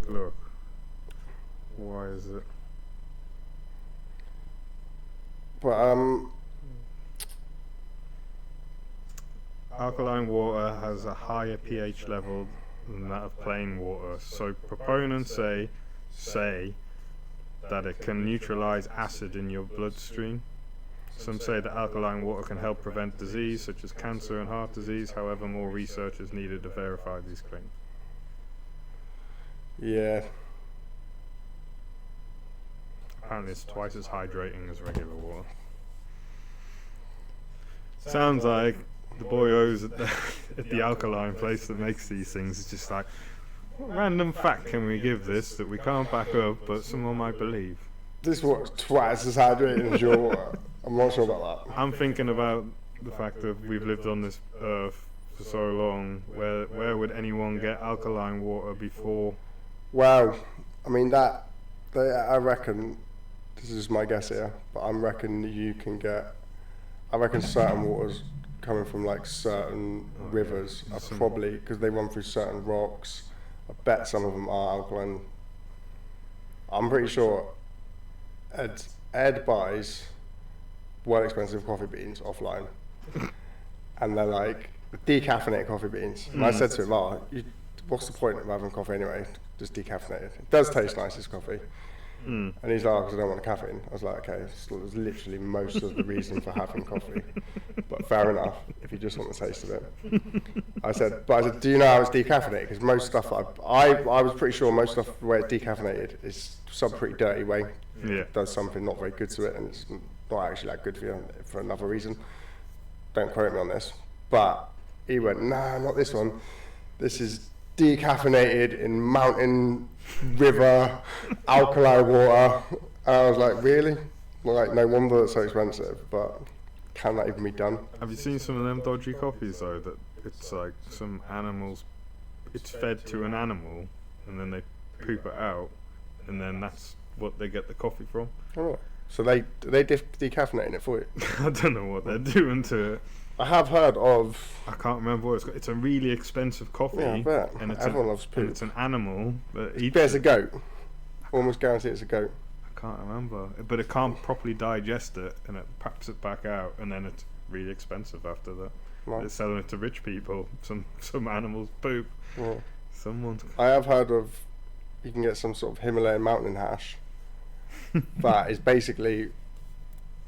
A: look. Why is it?
B: But
A: alkaline water has a higher pH level than that of plain water. So proponents say that it can neutralize acid in your bloodstream. Some say that alkaline water can help prevent disease such as cancer and heart disease. However, more research is needed to verify these claims.
B: yeah.
A: Apparently it's twice as hydrating as regular water. Sounds like the boyos at the alkaline place that makes these things is just like, what random fact can we give this that we can't back up but someone might believe?
B: This water's twice as hydrating as your water. I'm not sure about that.
A: I'm thinking about the fact that we've lived on this earth for so long. Where would anyone get alkaline water before?
B: Well, I mean I reckon, this is my guess here, but I reckon you can get, I reckon certain waters coming from like certain rivers are probably, because they run through certain rocks, I bet some of them are alkaline. I'm pretty sure Ed buys well expensive coffee beans offline, and they're like decaffeinated coffee beans. And I said to him, what's the point of having coffee anyway? Just decaffeinated. It does taste nice, this coffee. And he's like, because I don't want the caffeine. I was like, okay, this is literally most of the reason for having coffee. But fair enough, if you just want the taste of it. I said, do you know how it's decaffeinated? Because most stuff, I was pretty sure most stuff, the way it's decaffeinated is some pretty dirty way.
A: Yeah.
B: It does something not very good to it, and it's not actually that good for you for another reason. Don't quote me on this. But He went, nah, not this one. This is decaffeinated in mountain river alkali water. And I was like, really? Like, no wonder it's so expensive, but can that even be done?
A: Have you seen some of them dodgy coffees though? That it's like some animals, it's fed to an animal, and then they poop it out, and then that's what they get the coffee from.
B: Oh, so they decaffeinating it for you?
A: I don't know what they're doing to it.
B: I have heard of.
A: I can't remember what it's got. It's a really expensive coffee.
B: Yeah, I bet.
A: And it's
B: Everyone loves poop.
A: And it's an animal that eats
B: There's a
A: it.
B: goat. Almost guarantee it's a goat.
A: I can't remember, but it can't properly digest it, and it pops it back out, and then it's really expensive after that.
B: Right.
A: They're selling it to rich people. Some animals poop.
B: Yeah.
A: Someone's.
B: I have heard of. You can get some sort of Himalayan mountain hash. That is basically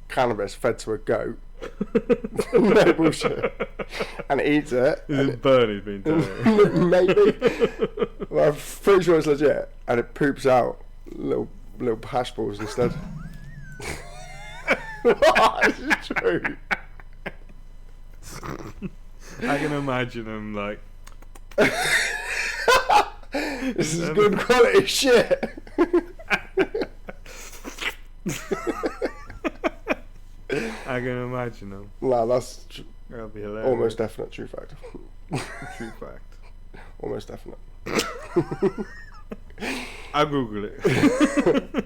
B: cannabis fed to a goat. No bullshit. And it eats it.
A: Is it Bernie being done it?
B: Maybe. Well, I'm pretty sure it's legit. And it poops out little hash balls instead. What? It's true.
A: I can imagine them like.
B: This is good quality shit.
A: I can imagine them.
B: Nah, that's
A: That'll be hilarious.
B: almost definite true fact.
A: True fact.
B: Almost definite.
A: I'll Google it.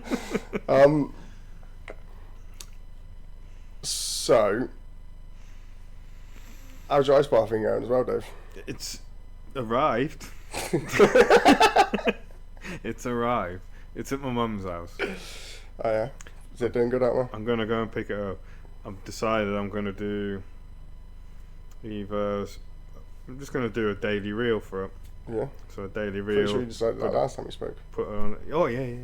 B: So, how's your ice bath thing going as well, Dave?
A: It's arrived. It's arrived. It's at my mum's house.
B: Oh yeah? Is it doing good out there?
A: I'm gonna go and pick it up. I've decided I'm gonna do either. I'm just gonna do a daily reel for it.
B: Yeah.
A: So a daily
B: Pretty
A: reel.
B: sure you decided that last time we spoke.
A: Put it on. Oh yeah.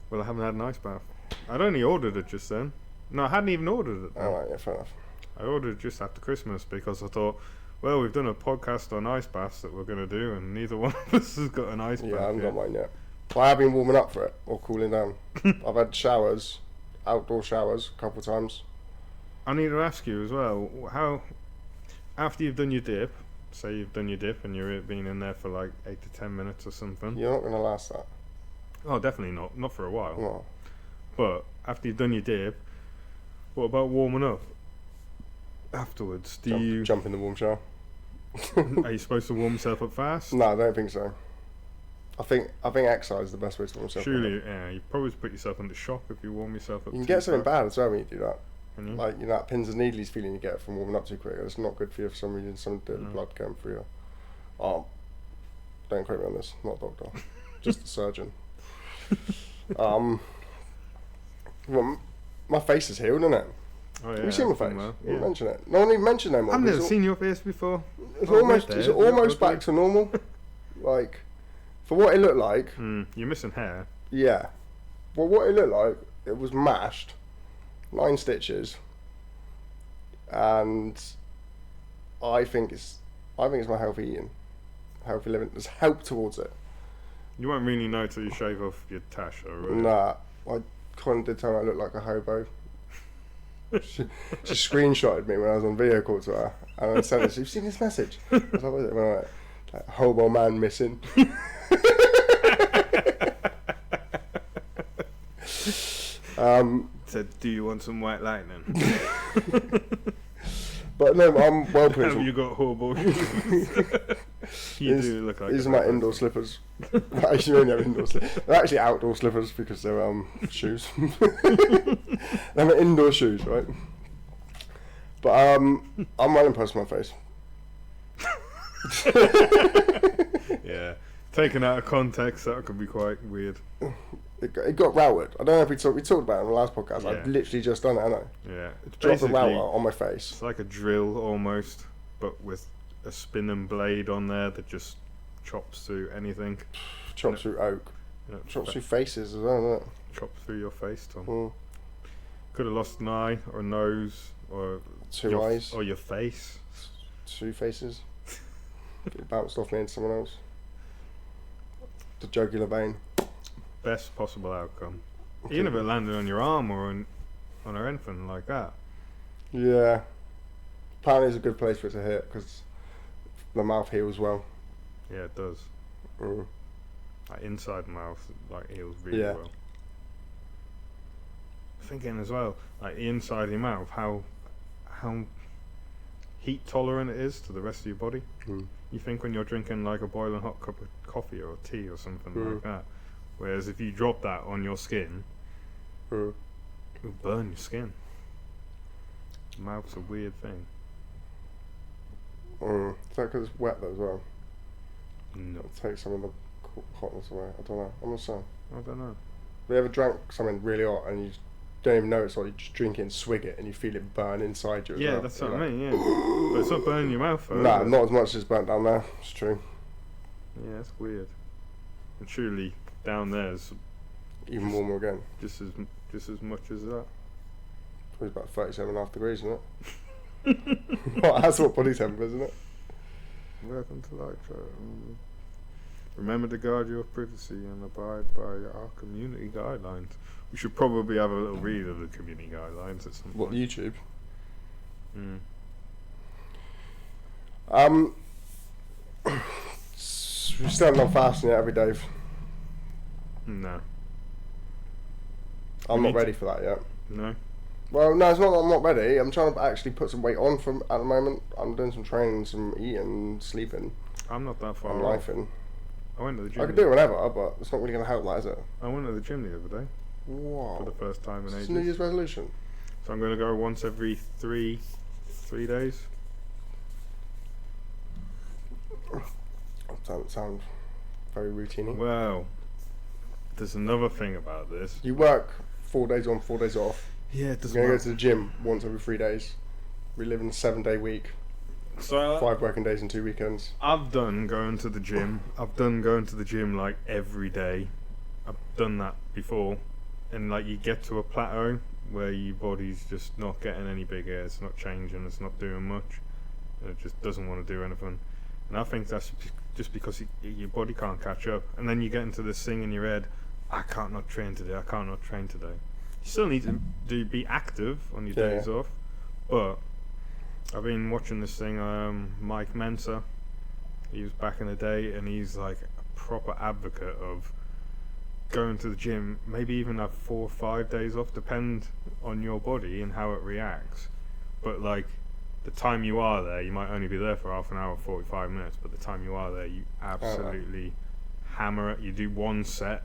A: Well, I haven't had an ice bath. I'd only ordered it just then. No, I hadn't even ordered it.
B: Alright, yeah, fair enough.
A: I ordered it just after Christmas because I thought, well, we've done a podcast on ice baths that we're going to do, and neither one of us has got an ice bath.
B: Yeah, I haven't
A: yet.
B: got mine yet. Well, I have been warming up for it, or cooling down. I've had showers, outdoor showers, a couple of times.
A: I need to ask you as well, how, after you've done your dip, say you've done your dip and you've been in there for like 8 to 10 minutes or something.
B: You're not going to last that.
A: Oh, definitely not for a while.
B: No.
A: But after you've done your dip, what about warming up? Afterwards,
B: Jump in the warm shower.
A: Are you supposed to warm yourself up fast?
B: No, I don't think so. I think exercise is the best way to warm yourself up.
A: Surely, yeah, you probably put yourself under shock if you warm yourself up.
B: You can
A: too
B: get something
A: fast.
B: bad as well when you do that.
A: Can you?
B: Like, you know, that pins and needles feeling you get from warming up too quick. It's not good for you for some reason. Some dirty
A: No.
B: blood going through your arm. Don't quote me on this. Not a doctor. Just a surgeon. Well, my face is healed, isn't it?
A: Oh, yeah,
B: Have you seen my
A: I've seen
B: face?
A: well,
B: You
A: yeah.
B: mention it. No one even mentioned no more.
A: I've never
B: It's
A: seen your face before.
B: It's
A: Oh,
B: almost
A: right
B: it's
A: there.
B: almost
A: Yeah,
B: back to normal. Like, for what it looked like,
A: You're missing hair.
B: yeah. Well, what it looked like, it was mashed, 9 stitches, and I think it's my healthy eating, healthy living. There's help towards it.
A: You won't really know till you shave off your tash, though, really.
B: Nah, I kind of did tell her I looked like a hobo. She screenshotted me when I was on video call to her, and I sent her, "You've seen this message?" I was like, "What is it?" And I went, like, "Hobo man missing."
A: Said, do you want some white lightning?
B: But no, I'm well pleased.
A: Have you got horrible You do look like
B: These
A: a
B: are my
A: hobo.
B: indoor slippers. I actually only have indoor slippers. They're actually outdoor slippers because they're shoes. They're my indoor shoes, right? But I'm well impressed with my face.
A: Yeah. Taken out of context, that could be quite weird.
B: It got routed. I don't know if we talked about it in the last podcast.
A: Yeah.
B: I've literally just done it, haven't I?
A: Yeah. It's
B: Dropped the
A: basically,
B: router on my face.
A: it's like a drill almost, but with a spinning blade on there that just chops through anything.
B: Chops through oak.
A: You know,
B: Chops through faces as well, doesn't it?
A: chops through your face, Tom.
B: Mm.
A: Could have lost an eye or a nose or
B: 2
A: your,
B: eyes.
A: or your face.
B: 2 faces. It bounced off me into someone else. The jugular vein.
A: Best possible outcome. Even if it landed on your arm or on or anything like that.
B: Yeah. Apparently it's a good place for it to hit because the mouth heals well.
A: Yeah, it does.
B: Mm.
A: Like inside the mouth, like heals really
B: Yeah.
A: well. Thinking as well, like the inside of your mouth, how heat tolerant it is to the rest of your body.
B: Mm.
A: You think when you're drinking like a boiling hot cup of coffee or tea or something like
B: Mm.
A: that, whereas if you drop that on your skin,
B: Mm.
A: it'll burn your skin. Mouth's a weird thing.
B: Mm. Is that because it's wet though as well?
A: No,
B: It'll take some of the hotness away. I don't know. I'm not sure.
A: I don't know.
B: Have you ever drank something really hot and you don't even know it's hot? You just drink it and swig it and you feel it burn inside you as
A: Yeah,
B: well.
A: that's
B: You're
A: what I
B: like,
A: mean, yeah. But it's not burning your mouth though.
B: Nah,
A: is it?
B: not as much as burnt down there. It's true.
A: Yeah, that's weird. And surely down there's
B: Even warmer again.
A: just as much as that.
B: It's about 37.5 degrees, isn't it? Well, that's what body temp is, isn't it?
A: Welcome to life. Remember to guard your privacy and abide by our community guidelines. We should probably have a little read of the community guidelines at some
B: What,
A: point.
B: YouTube?
A: Mm.
B: We're starting on fasting yet every day.
A: No.
B: I'm
A: We
B: not
A: need
B: ready for that yet.
A: No?
B: Well, no, it's not that I'm not ready. I'm trying to actually put some weight on from at the moment. I'm doing some training, some eating, sleeping,
A: I'm not that far
B: and
A: off.
B: lifing.
A: I went to the gym.
B: I could do it whenever, but it's not really going to help that, is it?
A: I went to the gym the other day for
B: Wow.
A: the first time in
B: It's
A: ages.
B: a New Year's resolution.
A: So I'm going to go once every three days.
B: That doesn't sound very routine.
A: Well, there's another thing about this.
B: You work 4 days on, 4 days off.
A: Yeah, it
B: You're
A: doesn't
B: going to go
A: matter.
B: to the gym once every 3 days. We live in a 7-day week,
A: So
B: 5 working days and 2 weekends.
A: I've done going to the gym. I've done going to the gym like every day. I've done that before, and like you get to a plateau where your body's just not getting any bigger. It's not changing. It's not doing much. It just doesn't want to do anything. And I think that's just because your body can't catch up. And then you get into this thing in your head: I can't not train today. I can't not train today. You still need to be active on your
B: Yeah,
A: days off, but I've been watching this thing. Mike Mensa, he was back in the day, and he's like a proper advocate of going to the gym. Maybe even have 4 or 5 days off, depend on your body and how it reacts. But like the time you are there, you might only be there for half an hour, 45 minutes. But the time you are there, you absolutely hammer it. You do one set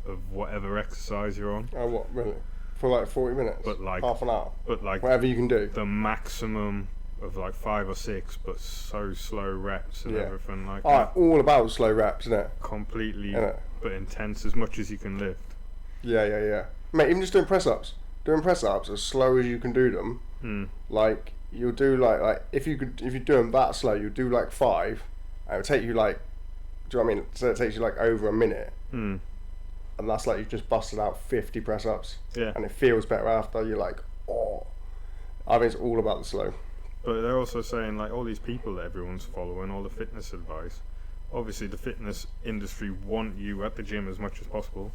A: of whatever exercise you're on,
B: Oh, what, really? For like 40 minutes?
A: but like
B: half an hour?
A: but like
B: Whatever you can do.
A: the maximum of like 5 or 6, but so slow reps and
B: Yeah.
A: everything like
B: Alright,
A: that.
B: all about slow reps, isn't it?
A: Completely,
B: Innit?
A: but intense, as much as you can lift.
B: Yeah. Mate, even just doing press ups. Doing press ups as slow as you can do them.
A: Mm.
B: Like, you'll do like if you do them that slow, you'll do like 5, and it'll take you like, do you know what I mean? So it takes you like over a minute,
A: Mm.
B: and that's like you've just busted out 50 press ups,
A: Yeah,
B: and it feels better after. You're like, oh. I think it's all about the slow.
A: but they're also saying like all these people that everyone's following, all the fitness advice. Obviously, the fitness industry want you at the gym as much as possible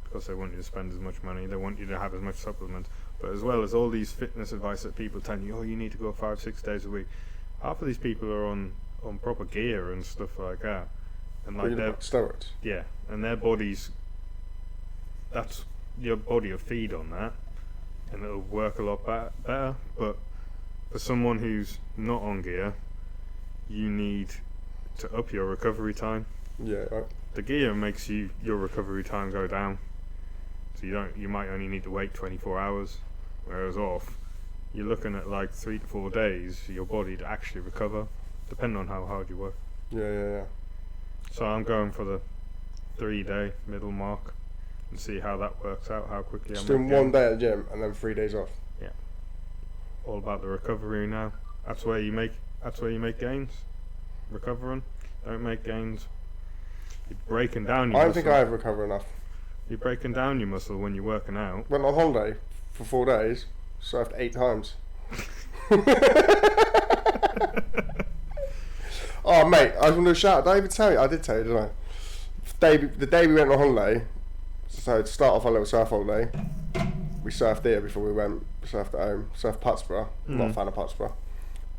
A: because they want you to spend as much money. They want you to have as much supplement. But as well as all these fitness advice that people tell you, oh, you need to go 5-6 days a week. Half of these people are on proper gear and stuff like that, and like
B: Really
A: they're
B: like steroids.
A: yeah, and their bodies. That's your body will feed on that, and it'll work a lot better. But for someone who's not on gear, you need to up your recovery time.
B: Yeah, right.
A: The gear makes your recovery time go down, so you might only need to wait 24 hours, whereas off, you're looking at like 3 to 4 days for your body to actually recover, depending on how hard you work.
B: Yeah.
A: So I'm going for the 3-day middle mark and see how that works out, how quickly
B: Just
A: I'm
B: doing
A: getting.
B: 1 day at the gym and then 3 days off.
A: All about the recovery now. That's where you make gains. Recovering. Don't make gains. You're breaking down your
B: I don't
A: muscle.
B: think I have recovered enough.
A: You're breaking down your muscle when you're working out.
B: Went on holiday for 4 days, surfed 8 times. Oh mate, I was going to shout. Did I even tell you? I did tell you, didn't I? The day we went on holiday, so to start off our little surf holiday, we surfed there before we went. We surfed at home. Surfed Putsborough. I'm not a fan of Putsborough.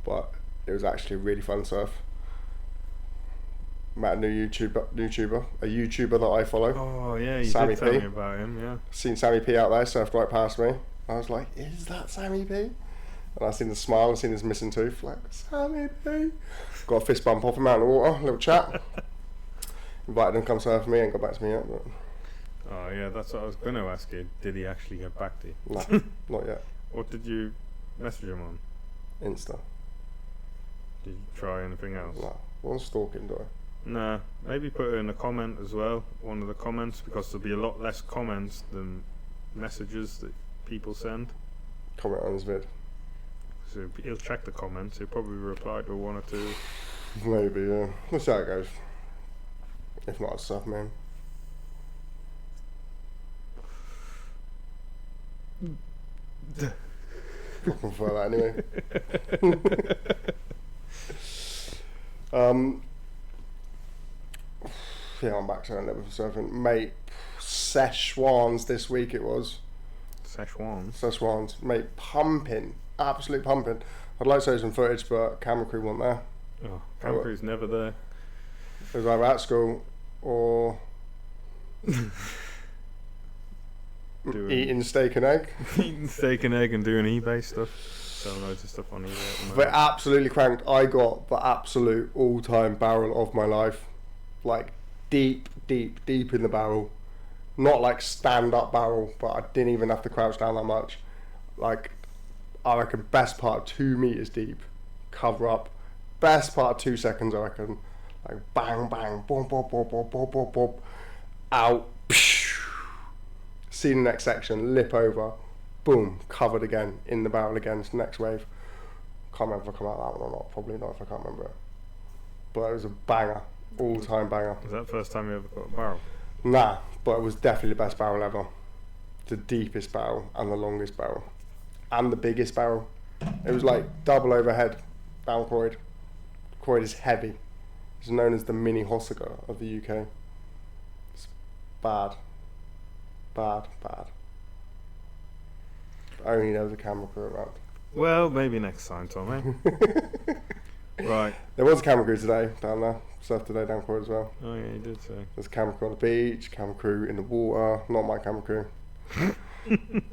B: but it was actually really fun surf. Met a new YouTuber that I follow.
A: Oh yeah, you
B: Sammy
A: did tell
B: P.
A: me about him. Yeah.
B: Seen Sammy P out there, surfed right past me. I was like, is that Sammy P? And I seen the smile and seen his missing tooth. Like, Sammy P. Got a fist bump off him out in the water, little chat. Invited him to come surf with me, ain't got back to me yet. But
A: Oh yeah, that's what I was going to ask you. Did he actually get back to you?
B: no, not yet.
A: What did you message him on?
B: Insta.
A: Did you try anything else?
B: No, I wasn't stalking, do I?
A: Nah, maybe put it in a comment as well, one of the comments, because there'll be a lot less comments than messages that people send.
B: Comment on his vid.
A: So he'll check the comments, he'll probably reply to one or two.
B: Maybe, yeah. We'll see how it goes. If not, it's surf, man. I prefer that anyway. Yeah, I'm back to a little bit of surfing. Mate, Szechuans this week it was. Szechuans. Mate, pumping. Absolute pumping. I'd like to show some footage, but camera crew weren't there.
A: Oh, camera crew's never there.
B: It was either at school or eating steak and egg.
A: Eating steak and egg and doing eBay stuff. Selling loads of stuff on eBay at the moment.
B: But absolutely cranked. I got the absolute all-time barrel of my life. Like deep in the barrel. Not like stand-up barrel, but I didn't even have to crouch down that much. Like, I reckon best part of 2 meters deep. Cover up. Best part of 2 seconds, I reckon. Like bang, bang, boom, boom, boom, boom, boom, boom, boom. Out. See the next section, lip over. Boom, covered again, in the barrel again, it's the next wave. Can't remember if I come out that one or not, probably not if I can't remember it. But it was a banger, all-time banger.
A: Was that the first time you ever got a barrel?
B: Nah, but it was definitely the best barrel ever. The deepest barrel and the longest barrel. And the biggest barrel. It was like double overhead, down Croyd. Croyd is heavy. It's known as the mini Hossega of the UK. It's bad. Bad. Only there was a camera crew around.
A: Well, maybe next time, Tommy. Right.
B: There was a camera crew today down there. Surfed today down Croyd as well.
A: Oh yeah, you did say.
B: There's a camera crew on the beach, camera crew in the water. Not my camera crew.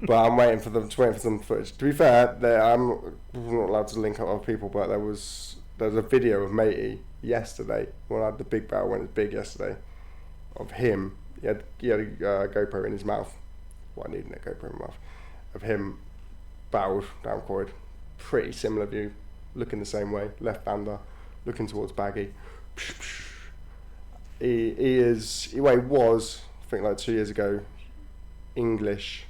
B: But I'm waiting for some footage. To be fair, I'm not allowed to link up other people, but there's a video of Matey yesterday when I had the big barrel when it was big yesterday of him. He had a GoPro in his mouth. Well, I needed a GoPro in my mouth. Of him barreled down Croyd. Pretty similar view, looking the same way, left-hander, looking towards Baggy. He was, I think like 2 years ago, English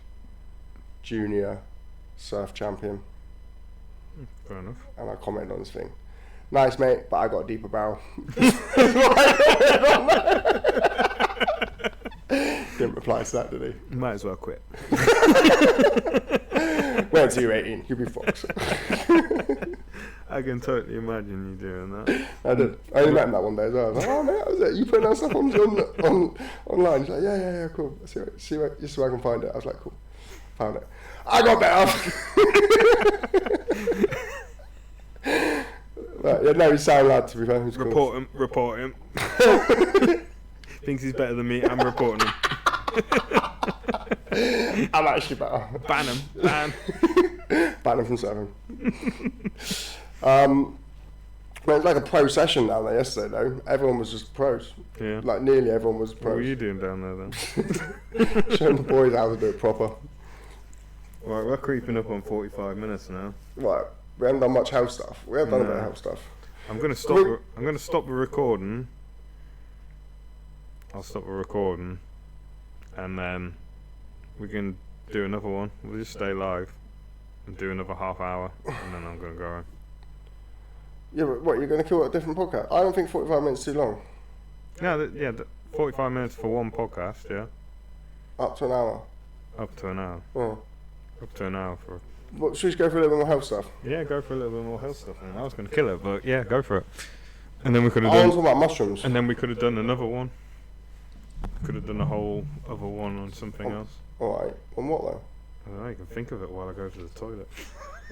B: junior surf champion.
A: Fair enough.
B: And I commented on his thing. Nice mate, but I got a deeper barrel. Didn't reply to that, did he?
A: Might as well quit.
B: Wait until you're 18, you'll be fucked.
A: I can totally imagine you doing that.
B: I did. I only met him that one day as well. I was like, oh mate, that was it. You putting that stuff online? He's like, yeah, cool. See where I can find it. I was like, cool. Found it. I got better. But, yeah, no, he's sound lad, to be fair. He's cool.
A: Report him. Thinks he's better than me. I'm reporting him.
B: I'm actually better.
A: Ban him.
B: Ban him from surfing. It was like a pro session down there yesterday, though. Everyone was just pros.
A: Yeah.
B: Like nearly everyone was pros.
A: What were you doing down there then?
B: Showing the boys how to do it proper.
A: Right, we're creeping up on 45 minutes now.
B: Right, we haven't done much house stuff. We have done a bit of house stuff.
A: I'm gonna stop the recording. I'll stop the recording, and then we can do another one. We'll just stay live and do another half hour, and then I'm gonna go home.
B: Yeah, but what, you're going to kill a different podcast? I don't think 45 minutes is too long.
A: No, 45 minutes for one podcast, yeah.
B: Up to an hour.
A: Up to an hour.
B: Oh.
A: Up to an hour for.
B: What, should we just go for a little bit more health stuff?
A: Yeah, go for a little bit more health stuff. I was going to kill it, but yeah, go for it. And then we could have
B: I
A: done.
B: want to talk about mushrooms.
A: And then we could have done another one. Could have done a whole other one on something else.
B: Alright, on what though?
A: I don't know, you can think of it while I go to the toilet.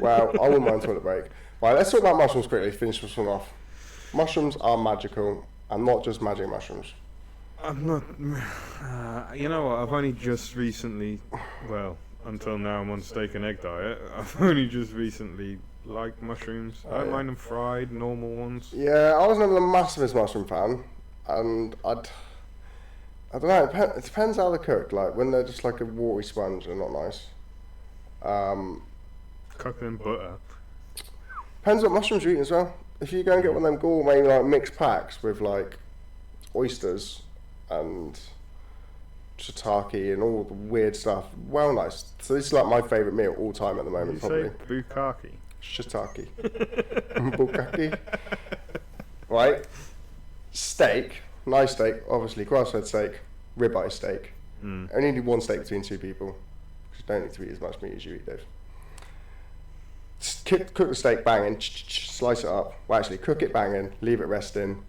B: Well, I wouldn't mind toilet break. Right, let's talk about mushrooms quickly, finish this one off. Mushrooms are magical, and not just magic mushrooms.
A: I'm not. You know what? I've only just recently, well, until now I'm on steak and egg diet. I've only just recently liked mushrooms. I don't mind them fried, normal ones.
B: Yeah, I was never the massivest mushroom fan, and I don't know. It depends how they're cooked. Like when they're just like a watery sponge, they're not nice.
A: Cooked in butter.
B: Depends what mushrooms you're eating as well. If you go and get one of them gourmet like mixed packs with like oysters and shiitake and all the weird stuff, well nice. So this is like my favourite meal all time at the moment.
A: Did you say bukkake?
B: Shiitake. Bukkake. Right. Steak. Nice steak. Obviously grass-fed steak. Ribeye steak. Only need one steak between two people. Because you don't need to eat as much meat as you eat, Dave. Cook the steak banging, slice it up. Well, actually, cook it banging, leave it resting.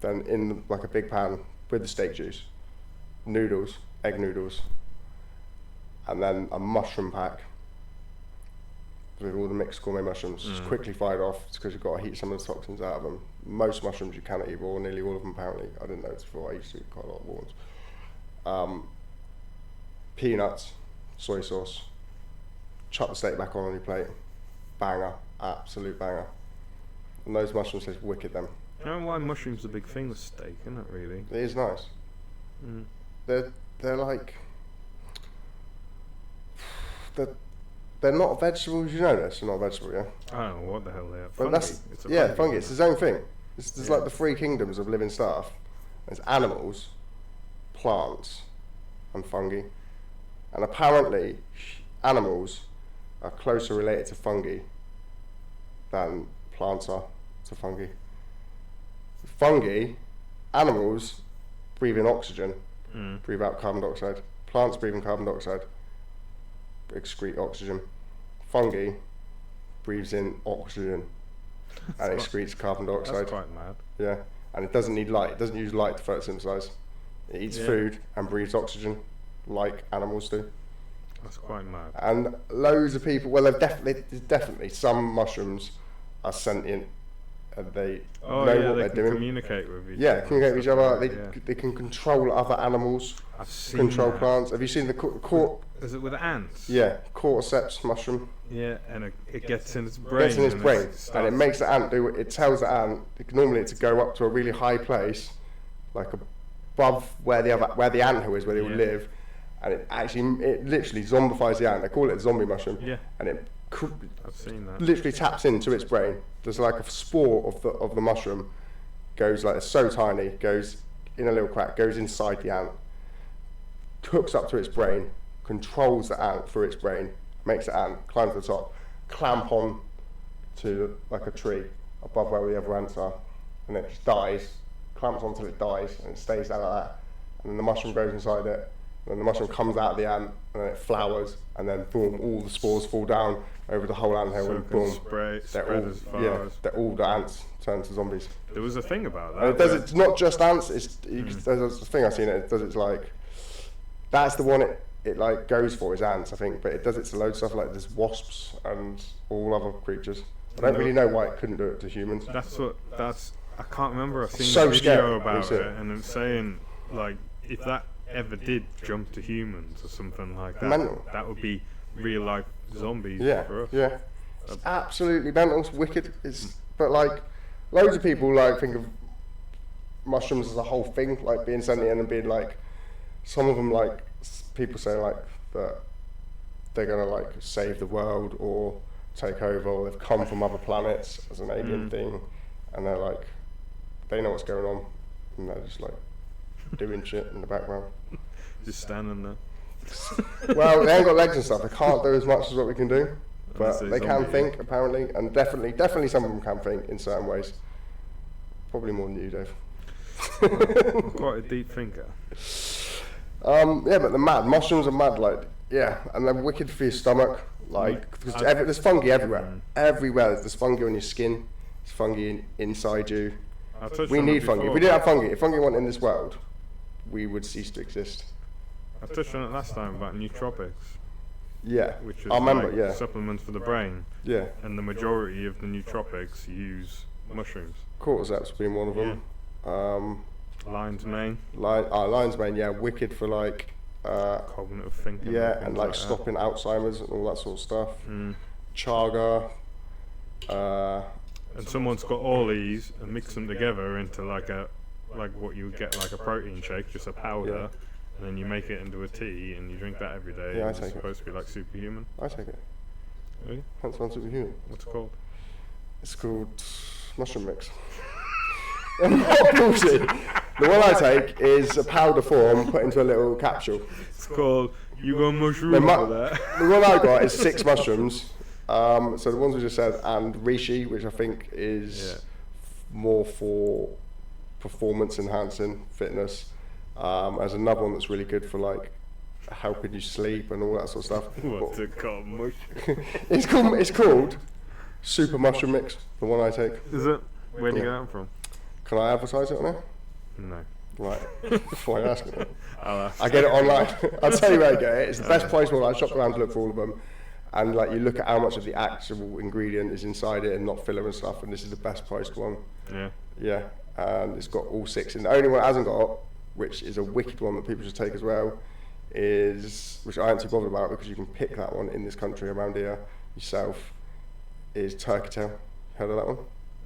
B: Then in like a big pan with the steak juice, noodles, egg noodles, and then a mushroom pack with all the mixed gourmet mushrooms. Just quickly fried off because you've got to heat some of the toxins out of them. Most mushrooms you cannot eat raw, nearly all of them apparently. I didn't know this before. I used to eat quite a lot of raw ones. Peanuts, soy sauce. Chuck the steak back on your plate. Banger, absolute banger. And those mushrooms taste wicked then.
A: You know why mushrooms are a big thing with steak, isn't it really?
B: It is nice. They're like they're not vegetables, you know this, they're not a vegetable, yeah?
A: I don't know what the hell they are.
B: But
A: Fungi.
B: fungi, it's its own thing. There's like the three kingdoms of living stuff. There's animals, plants, and fungi. And apparently animals are closer related to fungi than plants are to fungi. Fungi, animals breathe in oxygen, breathe out carbon dioxide. Plants breathe in carbon dioxide, excrete oxygen. Fungi breathes in oxygen and excretes carbon dioxide.
A: That's quite mad.
B: Yeah, and it doesn't need light. It doesn't use light to photosynthesize. It eats food and breathes oxygen like animals do.
A: That's quite mad.
B: And loads of people, well, there's definitely some mushrooms are sentient and they know what they're doing.
A: Communicate with each other.
B: Yeah, communicate with each other. They can control other animals, control plants. Have you seen the
A: Is it with ants?
B: Yeah, cordyceps mushroom.
A: Yeah, and it gets in its brain.
B: And it makes the ant do it. It tells the ant normally to go up to a really high place, like above where the anthill is, where they will live. And it literally zombifies the ant. They call it a zombie mushroom.
A: Yeah.
B: And it
A: I've seen that.
B: Literally taps into its brain. There's like a spore of the mushroom, goes like, it's so tiny, goes in a little crack, goes inside the ant, hooks up to its brain, controls the ant through its brain, makes the ant climb to the top, clamp on to like a tree above where the other ants are, and it just dies, clamps on until it dies, and it stays there like that. And then the mushroom goes inside it, and then the mushroom comes out of the ant, and then it flowers, and then boom, all the spores fall down over the whole anthill,
A: So
B: and boom,
A: they're
B: all the ants turn to zombies.
A: There was a thing about that.
B: And it does. It's not just ants. There's a thing I've seen. It does. It's like that's the one it like goes for is ants, I think. But it does it to loads of stuff like there's wasps and all other creatures. I don't really know why it couldn't do it to humans.
A: I can't remember. I've seen
B: So
A: a video
B: scary,
A: about it, and it's saying like if that ever did jump to humans or something like that,
B: Mental.
A: that would be real life zombies for us.
B: Yeah. It's absolutely mental. It's wicked. But like loads of people like think of mushrooms as a whole thing, like being sentient and being like some of them like people say like that they're gonna like save the world or take over, or they've come from other planets as an alien thing, and they're like they know what's going on and they're just like doing shit in the background.
A: Just standing there.
B: Well, they ain't got legs and stuff. They can't do as much as what we can do, but
A: Unless
B: they can
A: zombie.
B: think apparently, and definitely some of them can think in certain ways. Probably more than you, Dave.
A: I'm quite a deep thinker.
B: Yeah, but they're mad. Mushrooms are mad, like and they're wicked for your stomach. Like because there's fungi everywhere. Everywhere there's fungi on your skin. There's fungi inside you. We need fungi. If we didn't have fungi, if fungi weren't in this world, we would cease to exist.
A: I touched on it last time about nootropics.
B: Yeah,
A: which is
B: I remember.
A: like
B: Yeah,
A: supplements for the brain,
B: yeah.
A: and the majority of the nootropics use mushrooms.
B: Cordyceps being one of them.
A: Lion's mane,
B: Lion's mane. Yeah, wicked for like.
A: cognitive thinking.
B: Yeah,
A: things
B: and like
A: that.
B: stopping Alzheimer's and all that sort of stuff.
A: Mm.
B: Chaga.
A: And someone's got all these and mix them together into like what you would get like a protein shake, just a powder, and then you make it into a tea and you drink that every day.
B: Yeah, I
A: and
B: take
A: it's
B: it.
A: supposed to be like superhuman.
B: I take it.
A: Really?
B: Hence one superhuman.
A: What's it called?
B: It's called mushroom mix. I'm not bullshit. The one I take is a powder form put into a little capsule.
A: It's called You Got Mushroom
B: The
A: for that.
B: The one I got is 6 mushrooms. So the ones we just said, and reishi, which I think is more for performance enhancing, fitness. There's another one that's really good for like helping you sleep and all that sort of stuff.
A: What's it called?
B: It's called Super Mushroom Mix, the one I take.
A: Is it? Where do you get that from?
B: Can I advertise it on there?
A: No.
B: Right. Before I ask it.
A: I'll ask.
B: I get it online. I'll tell you where I get it. It's the best place one. I shop around to look for all of them. And like you look at how much of the actual ingredient is inside it and not filler and stuff, and this is the best priced one.
A: Yeah.
B: Yeah. And it's got all 6. And the only one it hasn't got, which is a wicked one that people should take as well, is, which I ain't too bothered about because you can pick that one in this country around here yourself, is turkey tail. Heard of that one?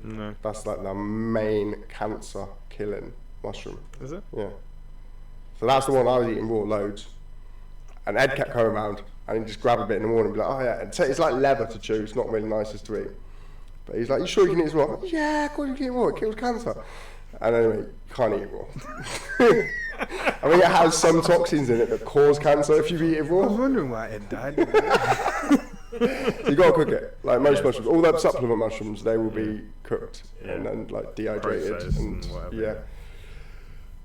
A: No.
B: That's like the main cancer killing mushroom.
A: Is it?
B: Yeah. So that's the one I was eating raw loads. And Ed kept coming around and he'd just grab a bit in the morning and be like, oh yeah. And it's like leather to chew, it's not really nice to eat. But he's like, you sure you can eat this raw? Like, yeah, of course you can eat it raw, it kills cancer. And anyway, you can't eat it raw. I mean, it has some toxins in it that cause cancer if you eat it
A: I was
B: raw.
A: wondering why Ed died.
B: So you got to cook it. Like most mushrooms, all the supplement mushrooms, they will be cooked and then like dehydrated
A: Processed
B: and
A: and whatever.
B: yeah.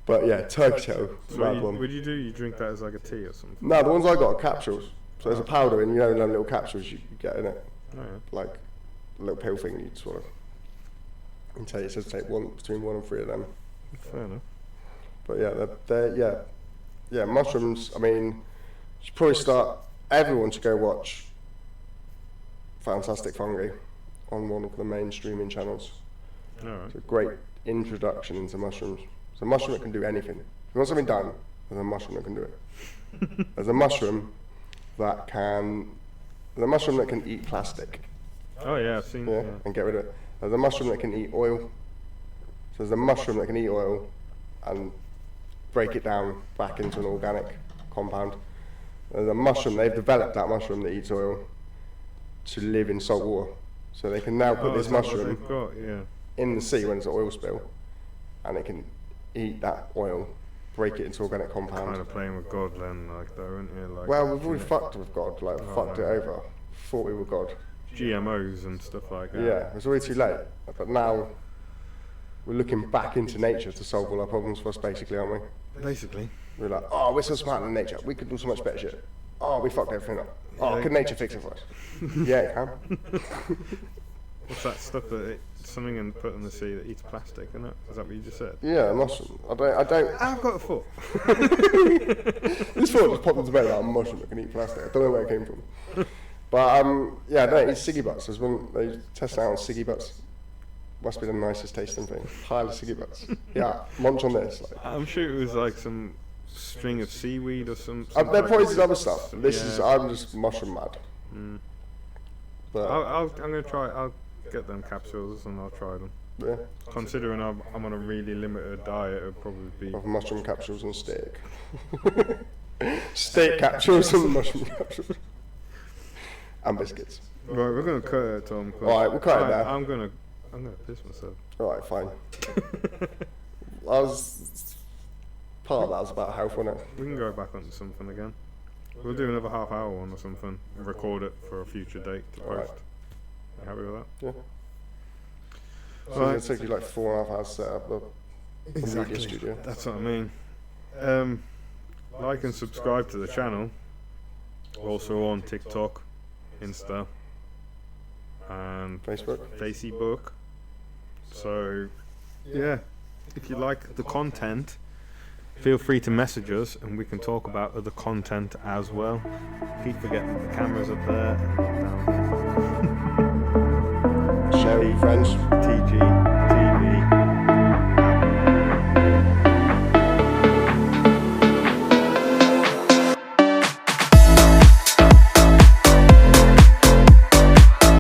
B: But yeah, turkey tail,
A: So
B: mad one.
A: what do you do? You drink that as like a tea or something?
B: No, the ones I got are capsules. So there's a powder in, them little capsules you get in it,
A: Oh, yeah.
B: like a little pill thing you'd swallow. And it says take between 1 and 3 of them.
A: Fair enough.
B: But yeah, yeah, mushrooms. I mean, you should probably start. Everyone should go watch Fantastic Fungi on one of the main streaming channels.
A: Alright.
B: It's a great introduction into mushrooms. It's a mushroom that can do anything. If you want something done, there's a mushroom that can do it. There's a mushroom that can. There's a mushroom that can eat plastic.
A: Oh yeah, I've seen.
B: Yeah,
A: Yeah.
B: and get rid of it. There's a mushroom that can eat oil. So there's a mushroom that can eat oil and break it down back into an organic compound. There's a mushroom, they've developed that mushroom that eats oil to live in salt water. So they can now put this
A: is that what
B: mushroom
A: they've got? Yeah.
B: in the sea when it's an oil spill, and it can eat that oil, break it into organic compound.
A: Kind of playing with God then, like though, aren't you? Like,
B: Well, we've already fucked with God, like fucked it over. Thought we were God.
A: GMOs and stuff like that.
B: Yeah, it was already too late. But now we're looking back into nature to solve all our problems for us, basically, aren't we?
A: Basically.
B: We're like, oh, we're so smart than nature. We could do so much better shit. Oh, we fucked everything up. Oh, can nature fix it for us? Yeah, it can.
A: What's that stuff that something in put in the sea that eats plastic, isn't it? Is that what you just said?
B: Yeah, mushroom. I don't.
A: I've got a foot.
B: This thought just popped into my head like a mushroom that can eat plastic. I don't know where it came from. But yeah, no, it's ciggy butts. There's one they tested out on ciggy butts. Must be the nicest tasting thing. Pile of ciggy butts. Yeah, munch on this. Like.
A: I'm sure it was like some string of seaweed or some.
B: There probably is other stuff. This is. I'm just mushroom mad.
A: Mm.
B: But
A: I'm gonna try. I'll get them capsules and I'll try them.
B: yeah,
A: Considering I'm on a really limited diet, it'll probably be.
B: of mushroom capsules and steak. Steak capsules and mushroom capsules. And biscuits.
A: Right, we're gonna cut it, Tom.
B: Alright, we'll cut it there.
A: I'm gonna piss myself.
B: Alright, fine. Part of that was about health, wasn't it?
A: We can go back onto something again. We'll do another half-hour one or something. And record it for a future date to post.
B: Alright.
A: You happy with that?
B: Yeah. So
A: Right.
B: it's going to take you like 4.5 hours to set up the media studio.
A: That's what I mean. Like and subscribe to the channel. Also on TikTok, Insta, and Facebook. So, yeah, if you like the content, feel free to message us and we can talk about other content as well. Keep forgetting the cameras up there and down there.
B: Share with your friends.
A: TG.